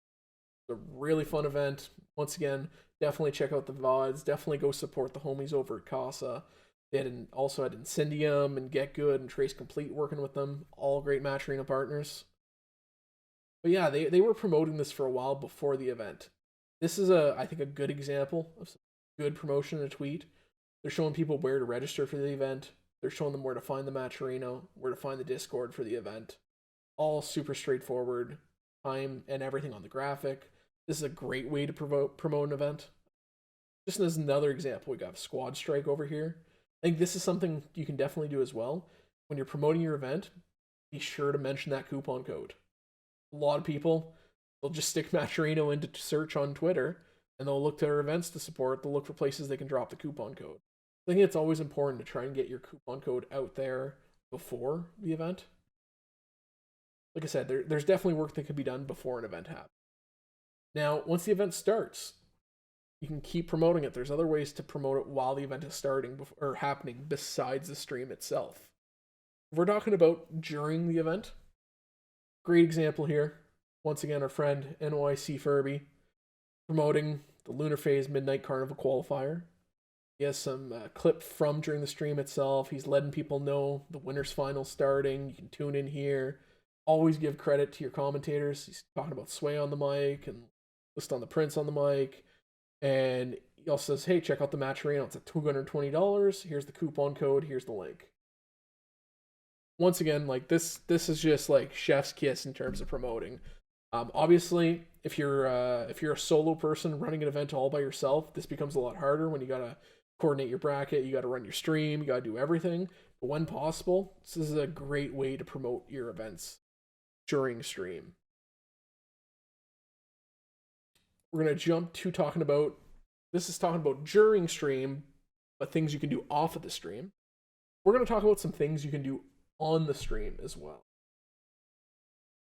It's a really fun event. Once again, definitely check out the VODs. Definitely go support the homies over at Casa. They also had Incendium and Get Good and Trace Complete working with them. All great Matcherino partners. But yeah, they were promoting this for a while before the event. This is, I think, a good example of some good promotion in a tweet. They're showing people where to register for the event. They're showing them where to find the Matcherino, where to find the Discord for the event. All super straightforward, time and everything on the graphic. This is a great way to promote an event. Just as another example, we got Squad Strike over here. I think this is something you can definitely do as well. When you're promoting your event, be sure to mention that coupon code. A lot of people, they'll just stick Matcherino into search on Twitter, and they'll look to their events to support. They'll look for places they can drop the coupon code. I think it's always important to try and get your coupon code out there before the event. Like I said, there's definitely work that could be done before an event happens. Now, once the event starts, you can keep promoting it. There's other ways to promote it while the event is starting or happening besides the stream itself. If we're talking about during the event, great example here. Once again, our friend NYC Furby promoting the Lunar Phase Midnight Carnival qualifier. He has some clip from during the stream itself. He's letting people know the winners final starting. You can tune in here. Always give credit to your commentators. He's talking about Sway on the mic and List on the Prince on the mic. And he also says, hey, check out the Matcherino. It's at $220. Here's the coupon code. Here's the link. Once again, like this is just like chef's kiss in terms of promoting. Obviously, if you're a solo person running an event all by yourself, this becomes a lot harder when you gotta coordinate your bracket, you gotta run your stream, you gotta do everything. But when possible, this is a great way to promote your events during stream. We're gonna jump to talking about during stream, but things you can do off of the stream. We're gonna talk about some things you can do on the stream as well.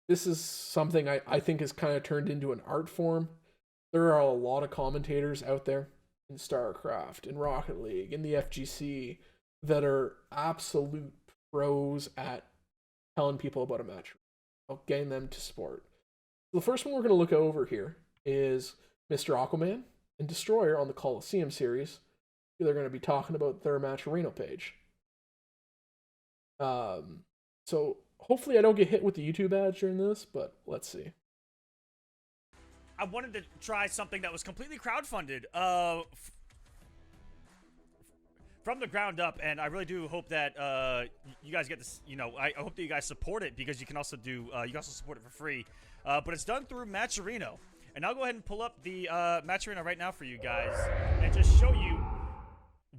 This is something I think has kind of turned into an art form. There are a lot of commentators out there in StarCraft, in Rocket League, in the FGC that are absolute pros at telling people about a match, about getting them to support. The first one we're going to look over here is Mr. Aquaman and Destroyer on the Coliseum series. They're going to be talking about their Matcherino page. So hopefully I don't get hit with the YouTube ads during this, but let's see. I wanted to try something that was completely crowdfunded from the ground up, and I really do hope that you guys get this. You know, I hope that you guys support it, because you can also do you can also support it for free. But it's done through Matcherino, and I'll go ahead and pull up the Matcherino right now for you guys and just show you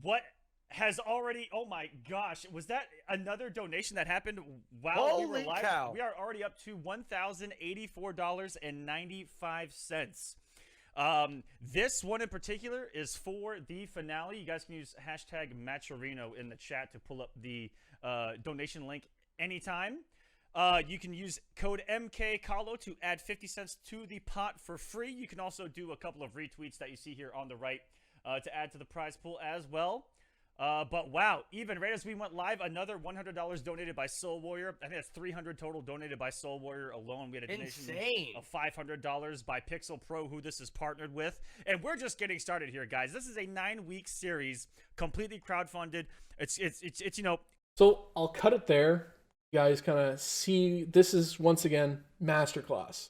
what has already. Oh my gosh, was that another donation that happened while we were live? Cow. We are already up to $1,084.95. This one in particular is for the finale. You guys can use hashtag Matcherino in the chat to pull up the donation link anytime. You can use code MKCalo to add 50 cents to the pot for free. You can also do a couple of retweets that you see here on the right to add to the prize pool as well. But wow, even right as we went live, another $100 donated by Soul Warrior. I think that's 300 total donated by Soul Warrior alone. We had a donation of $500 by Pixel Pro, who this is partnered with. And we're just getting started here, guys. This is a 9-week series, completely crowdfunded. It's you know. So I'll cut it there. You guys kind of see, this is once again masterclass.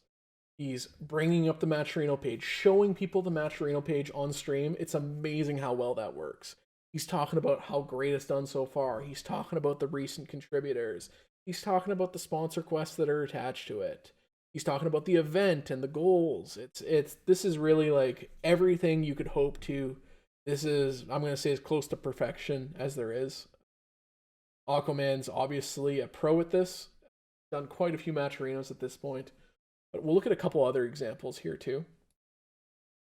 He's bringing up the Matcherino page, showing people the Matcherino page on stream. It's amazing how well that works. He's talking about how great it's done so far. He's talking about the recent contributors. He's talking about the sponsor quests that are attached to it. He's talking about the event and the goals. This is really like everything you could hope to This is, I'm going to say, as close to perfection as there is. Aquaman's obviously a pro at this. Done quite a few Matcherinos at this point. But we'll look at a couple other examples here too.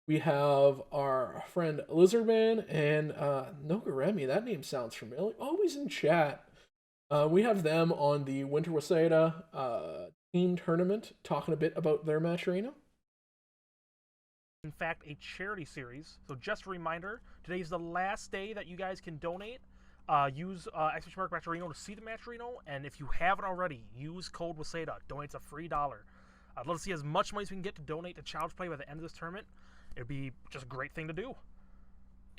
We have our friend Lizardman and Nogaremi. That name sounds familiar. Always in chat. We have them on the Winter Waseda team tournament, talking a bit about their Matcherino. In fact, a charity series. So just a reminder, today is the last day that you guys can donate. Use exclamation mark Matcherino to see the Matcherino, and if you haven't already, use code WASEDA. Donate's a free $1. I'd love to see as much money as we can get to donate to Child's Play by the end of this tournament. It'd be just a great thing to do.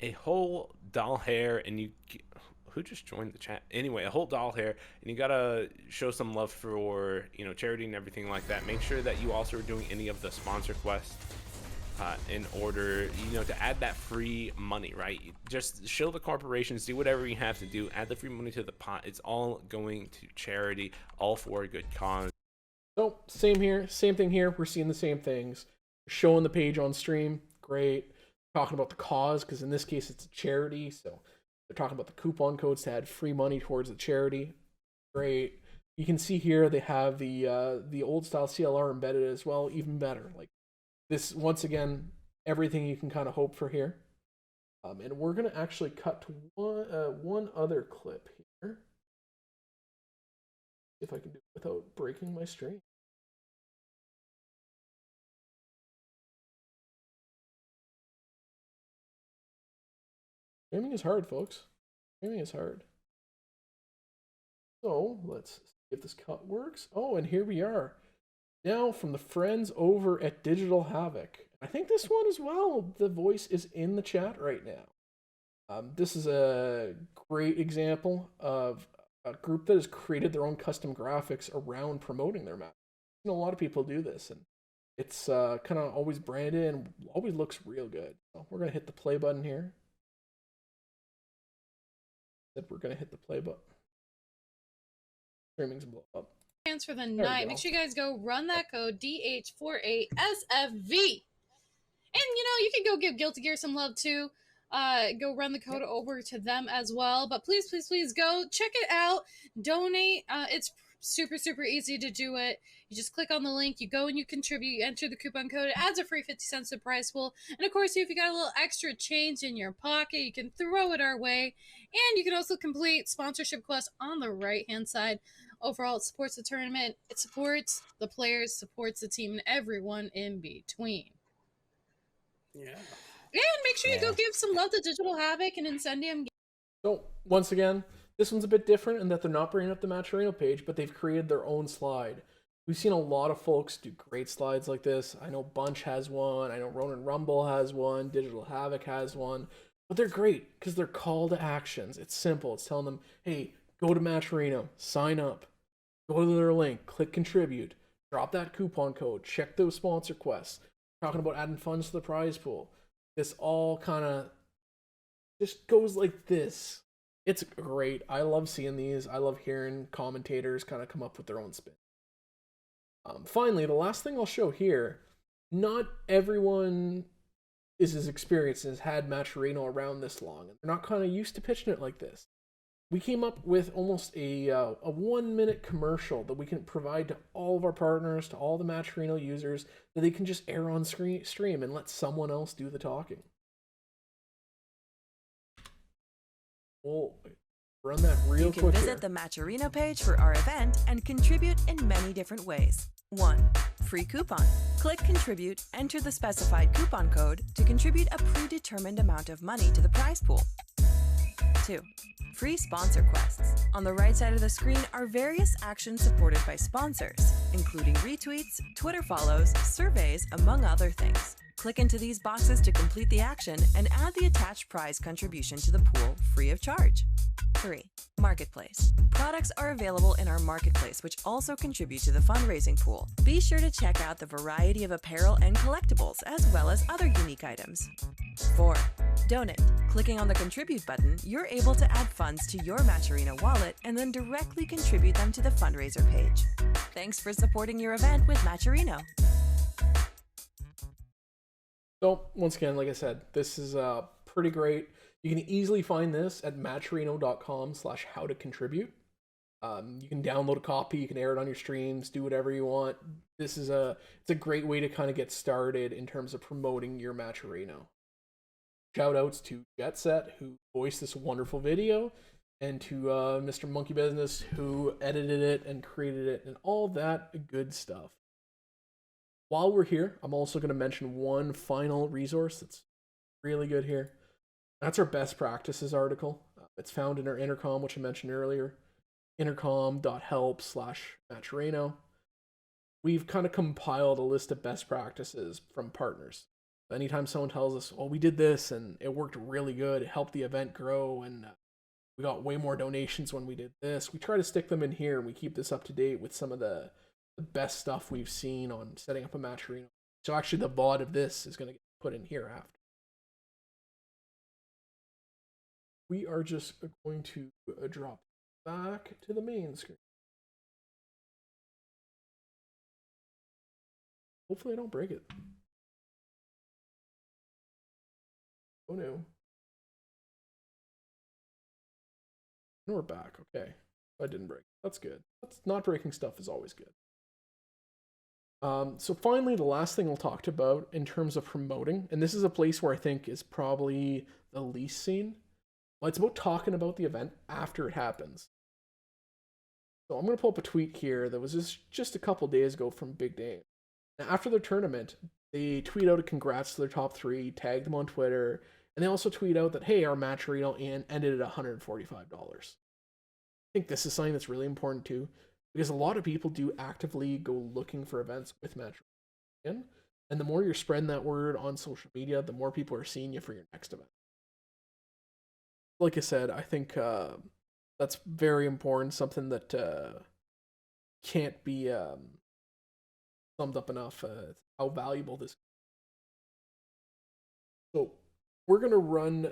A whole doll hair, and you... Who just joined the chat? Anyway, a whole doll hair, and you gotta show some love for, charity and everything like that. Make sure that you also are doing any of the sponsor quests in order, to add that free money, right? Just show the corporations, do whatever you have to do, add the free money to the pot. It's all going to charity, all for a good cause. So, same here, same thing here. We're seeing the same things. Showing the page on stream, great. Talking about the cause, because in this case it's a charity, so they're talking about the coupon codes to add free money towards the charity. Great. You can see here they have the old style CLR embedded as well, even better. Like this, once again, everything you can kind of hope for here. And we're gonna actually cut to one other clip here. If I can do it without breaking my stream. Streaming is hard, folks. Streaming is hard. So let's see if this cut works. Oh, and here we are. Now from the friends over at Digital Havoc. I think this one as well. The voice is in the chat right now. This is a great example of a group that has created their own custom graphics around promoting their map. A lot of people do this, and it's kind of always branded and always looks real good. So we're gonna hit the play button here. We're gonna hit the play button. Streaming's blow up. Plans for the night. Make sure you guys go run that code DH48SFV. And you can go give Guilty Gear some love too. Go run the code over to them as well. But please, please, please go check it out. Donate. It's super, super easy to do it. You just click on the link, you go and you contribute, you enter the coupon code, it adds a free 50 cents to the prize pool. And of course, if you got a little extra change in your pocket, you can throw it our way. And you can also complete sponsorship quests on the right-hand side. Overall, it supports the tournament, it supports the players, supports the team, and everyone in between. Yeah. And make sure you go give some love to Digital Havoc and Incendium. So, once again, this one's a bit different in that they're not bringing up the Matcherino page, but they've created their own slide. We've seen a lot of folks do great slides like this. I know Bunch has one. I know Ronan Rumble has one. Digital Havoc has one. But they're great because they're call to actions. It's simple. It's telling them, hey, go to Matcherino, sign up, go to their link, click contribute, drop that coupon code, check those sponsor quests. Talking about adding funds to the prize pool. This all kind of just goes like this. It's great. I love seeing these. I love hearing commentators kind of come up with their own spin. Finally, the last thing I'll show here, not everyone is as experienced and has had Matcherino around this long. They're not kind of used to pitching it like this. We came up with almost a 1-minute commercial that we can provide to all of our partners, to all the Matcherino users, that they can just air on stream and let someone else do the talking. We'll run that real quick. You can visit the Matcherino page for our event and contribute in many different ways. 1. Free coupon. Click contribute, enter the specified coupon code to contribute a predetermined amount of money to the prize pool. 2. Free sponsor quests. On the right side of the screen are various actions supported by sponsors, including retweets, Twitter follows, surveys, among other things. Click into these boxes to complete the action and add the attached prize contribution to the pool free of charge. 3. Marketplace. Products are available in our marketplace, which also contribute to the fundraising pool. Be sure to check out the variety of apparel and collectibles, as well as other unique items. 4. Donate. Clicking on the contribute button, you're able to add funds to your Matcherino wallet and then directly contribute them to the fundraiser page. Thanks for supporting your event with Matcherino. So, once again, like I said, this is pretty great. You can easily find this at matcherino.com/how-to-contribute. You can download a copy, you can air it on your streams, do whatever you want. It's a great way to kind of get started in terms of promoting your Matcherino. Shout outs to Jet Set, who voiced this wonderful video, and to Mr. Monkey Business, who edited it and created it, and all that good stuff. While we're here, I'm also going to mention one final resource that's really good here. That's our best practices article. It's found in our intercom, which I mentioned earlier, intercom.help/Matcherino. We've kind of compiled a list of best practices from partners. Anytime someone tells us, oh, we did this and it worked really good, it helped the event grow, and we got way more donations when we did this, we try to stick them in here, and we keep this up to date with some of the best stuff we've seen on setting up a Matcherino. So actually the VOD of this is going to get put in here after. We are just going to drop back to the main screen. Hopefully I don't break it. Oh no. And we're back. Okay. I didn't break. That's good. That's not breaking stuff is always good. So finally, the last thing I'll talk about in terms of promoting, and this is a place where I think is probably the least seen. Well, it's about talking about the event after it happens. So I'm going to pull up a tweet here that was just a couple days ago from Big Dame. Now, after their tournament, they tweet out a congrats to their top 3, tag them on Twitter, and they also tweet out that, hey, our Matcherino ended at $145. I think this is something that's really important too, because a lot of people do actively go looking for events with Matcherino. And the more you're spreading that word on social media, the more people are seeing you for your next event. Like I said, I think that's very important, something that can't be summed up enough, how valuable this is. So we're gonna run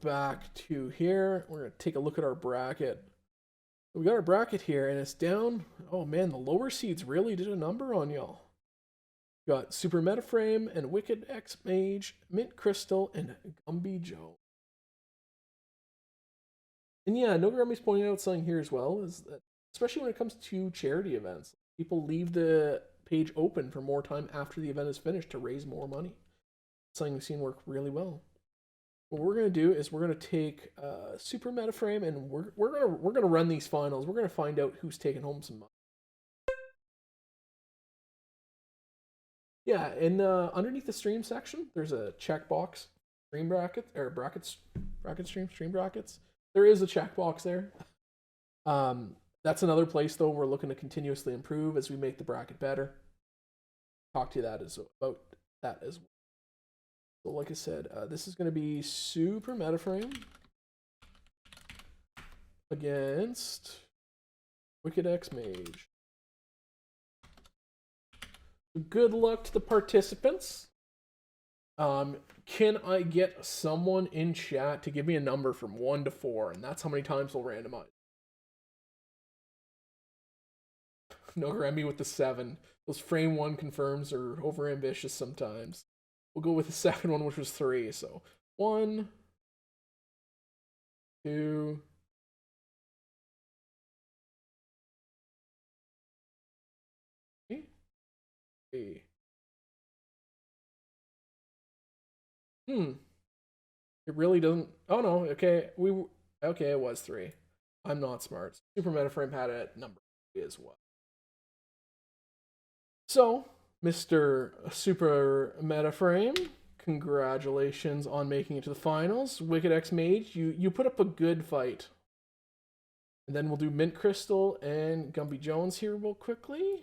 back to here. We're gonna take a look at our bracket. We got our bracket here, and it's down. Oh man, the lower seeds really did a number on y'all. We got Super Metaframe and Wicked X Mage, Mint Crystal, and Gumby Joe. And yeah, Nogurami's pointing out something here as well, is that especially when it comes to charity events, people leave the page open for more time after the event is finished to raise more money. Something we've seen work really well. What we're gonna do is we're gonna take Super Metaframe, and we're gonna run these finals. We're gonna find out who's taking home some money. Yeah, and underneath the stream section, there's a checkbox, stream bracket or bracket stream brackets. There is a checkbox there. That's another place though we're looking to continuously improve as we make the bracket better. Talk to you about that as well. So like I said, this is going to be Super Metaframe against Wicked X Mage. Good luck to the participants. Can I get someone in chat to give me a number from 1 to 4, and that's how many times we'll randomize. No Grammy with the 7. Those frame 1 confirms are over ambitious sometimes. We'll go with the second one, which was 3. So 1, 2, 3. It really doesn't. Oh no. Okay, okay. It was 3. I'm not smart. Super Metaframe had it at number 3 as well. So, Mr. Super Metaframe, congratulations on making it to the finals. Wicked X Mage, you put up a good fight. And then we'll do Mint Crystal and Gumby Jones here real quickly.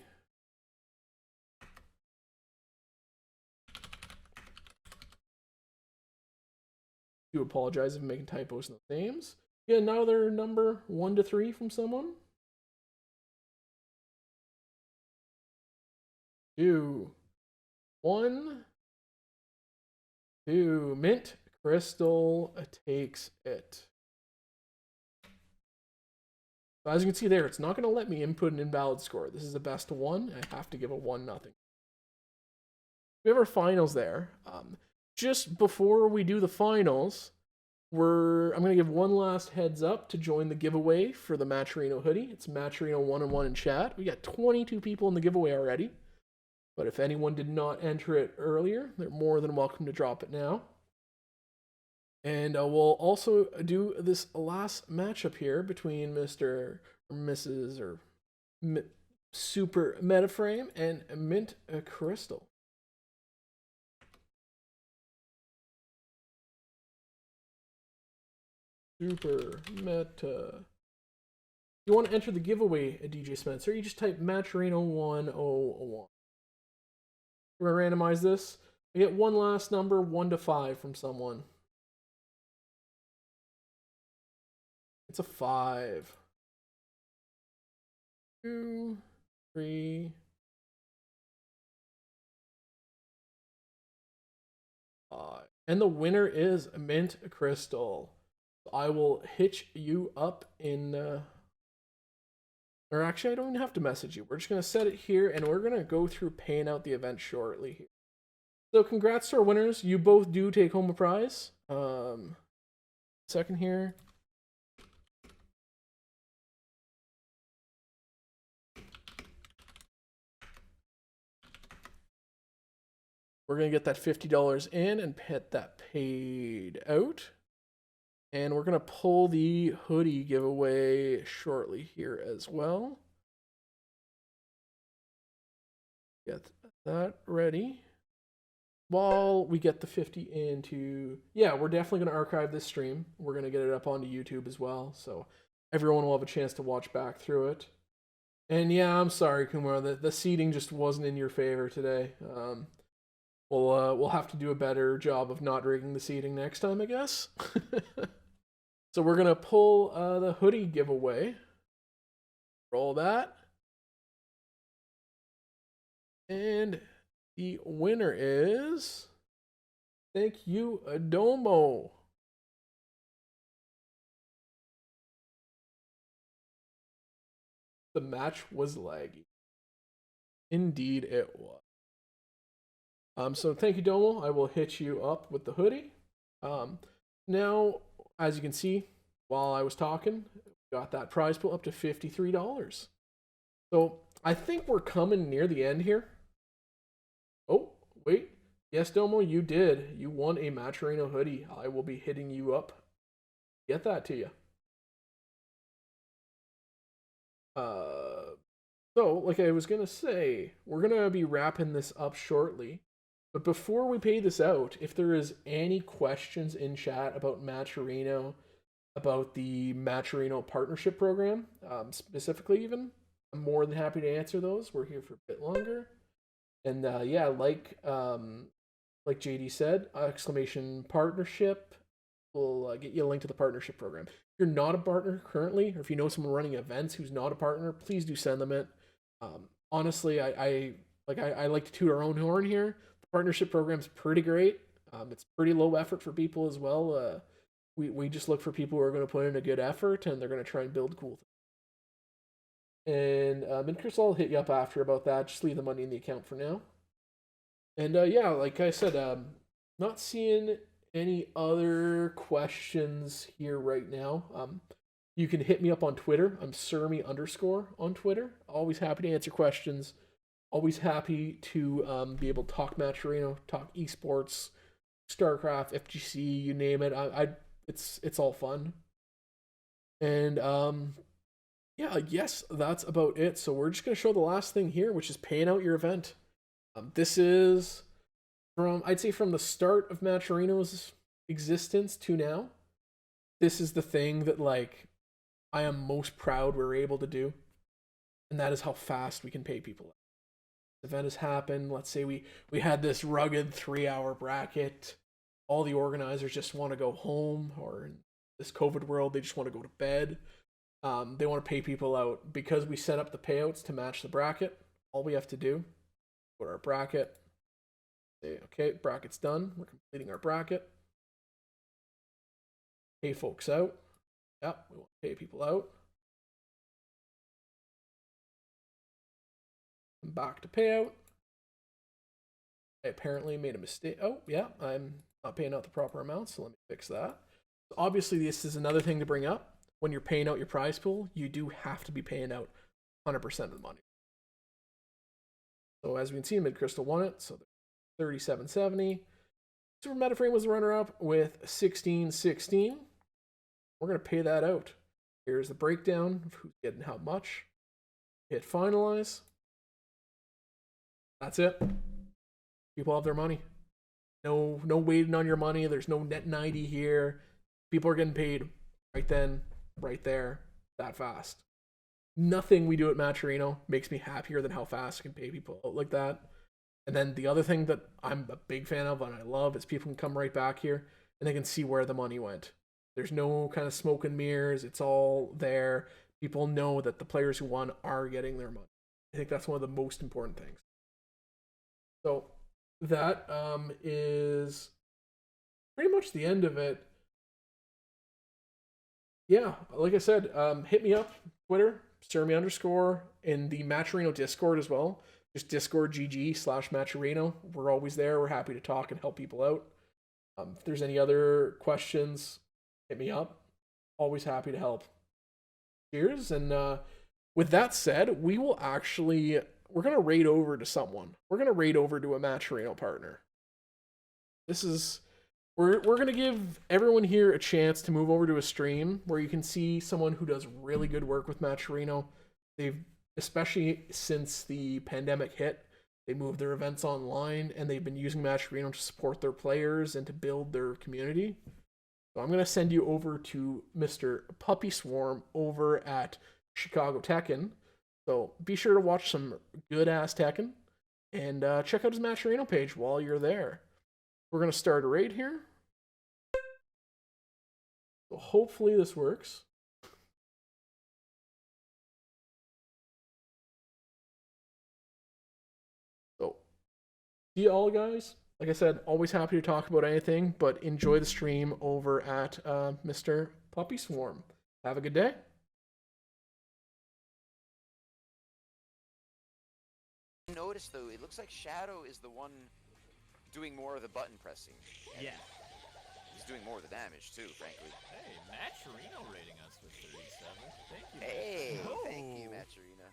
I do apologize if I'm making typos in the names. Yeah, another number 1 to 3 from someone. 2, 1, 2. Mint Crystal takes it. So as you can see there, it's not going to let me input an invalid score. This is a best of 1. I have to give a 1-0. We have our finals there. just before we do the finals, I'm gonna give one last heads up to join the giveaway for the Matcherino hoodie. It's Matcherino 1-on-1 in chat. We got 22 people in the giveaway already. But if anyone did not enter it earlier, they're more than welcome to drop it now. And we'll also do this last matchup here between Mr. or Mrs. or Super Metaframe and Mint Crystal. Super Meta. You want to enter the giveaway, DJ Spencer? You just type Matcherino 101. We're going to randomize this. I get one last number, 1 to 5 from someone. It's a 5. 2, 3, 5. And the winner is Mint Crystal. I will hitch you up in, or actually I don't even have to message you. We're just going to set it here and we're going to go through paying out the event shortly here. So congrats to our winners. You both do take home a prize. Second here. We're going to get that $50 in and get that paid out. And we're going to pull the hoodie giveaway shortly here as well. Get that ready. While we get the 50 into... Yeah, we're definitely going to archive this stream. We're going to get it up onto YouTube as well. So everyone will have a chance to watch back through it. And yeah, I'm sorry, Kumar. The seating just wasn't in your favor today. We'll have to do a better job of not rigging the seating next time, I guess. So we're going to pull the hoodie giveaway. Roll that. And the winner is... Thank you, Adomo. The match was laggy. Indeed it was. So thank you, Domo. I will hit you up with the hoodie. Now, as you can see, while I was talking, got that prize pool up to $53. So I think we're coming near the end here. Oh, wait. Yes, Domo, you did. You won a Matcherino hoodie. I will be hitting you up. Get that to you. So, like I was going to say, we're going to be wrapping this up shortly. But before we pay this out, if there is any questions in chat about Matcherino, about the Matcherino partnership program, specifically even, I'm more than happy to answer those. We're here for a bit longer. And yeah, like JD said, exclamation partnership will get you a link to the partnership program. If you're not a partner currently, or if you know someone running events who's not a partner, please do send them it. Honestly, I like to toot our own horn here. Partnership program's pretty great. It's pretty low effort for people as well. We just look for people who are going to put in a good effort and they're going to try and build cool things. And Chris, I'll hit you up after about that. Just leave the money in the account for now. And yeah, like I said, not seeing any other questions here right now. You can hit me up on Twitter. I'm Surmy_ on Twitter. Always happy to answer questions. Always happy to be able to talk Matcherino, talk esports, StarCraft, FGC, you name it. It's all fun. And yeah, yes, that's about it. So we're just gonna show the last thing here, which is paying out your event. This is I'd say from the start of Matcherino's existence to now. This is the thing that like I am most proud we're able to do, and that is how fast we can pay people. Event has happened. Let's say we had this rugged 3-hour bracket. All the organizers just want to go home, or in this COVID world, they just want to go to bed. They want to pay people out because we set up the payouts to match the bracket. All we have to do, go to our bracket, say, okay, bracket's done. We're completing our bracket. Pay folks out. Yep, we want to pay people out. Back to payout. I apparently made a mistake. Oh, yeah, I'm not paying out the proper amount, so let me fix that. Obviously, this is another thing to bring up. When you're paying out your prize pool, you do have to be paying out 100% of the money. So as we can see, Mid-Crystal won it, so 37.70. Super Metaframe was the runner-up with 16.16. We're going to pay that out. Here's the breakdown of who's getting how much. Hit finalize. That's it. People have their money. No waiting on your money. There's no net 90 here. People are getting paid right then, right there, that fast. Nothing we do at Matcherino makes me happier than how fast I can pay people out like that. And then the other thing that I'm a big fan of and I love is people can come right back here and they can see where the money went. There's no kind of smoke and mirrors. It's all there. People know that the players who won are getting their money. I think that's one of the most important things. So that is pretty much the end of it. Yeah, like I said, hit me up, Twitter, Sermi_, in the Matcherino Discord as well. Just Discord GG/Matcherino. We're always there. We're happy to talk and help people out. If there's any other questions, hit me up. Always happy to help. Cheers. And with that said, we're going to raid over to someone. We're going to raid over to a Matcherino partner. We're going to give everyone here a chance to move over to a stream where you can see someone who does really good work with Matcherino. Especially since the pandemic hit, they moved their events online and they've been using Matcherino to support their players and to build their community. So I'm going to send you over to Mr. Puppy Swarm over at Chicago Tekken. So be sure to watch some good-ass Tekken and check out his Matcherino page while you're there. We're going to start a raid here. So hopefully this works. So, see you all, guys. Like I said, always happy to talk about anything, but enjoy the stream over at Mr. Puppy Swarm. Have a good day. Notice though, it looks like Shadow is the one doing more of the button pressing. Yeah. He's doing more of the damage too, frankly. Hey, Matcherino rating us with 37. Thank you. Hey, Oh. thank you, Matcherino.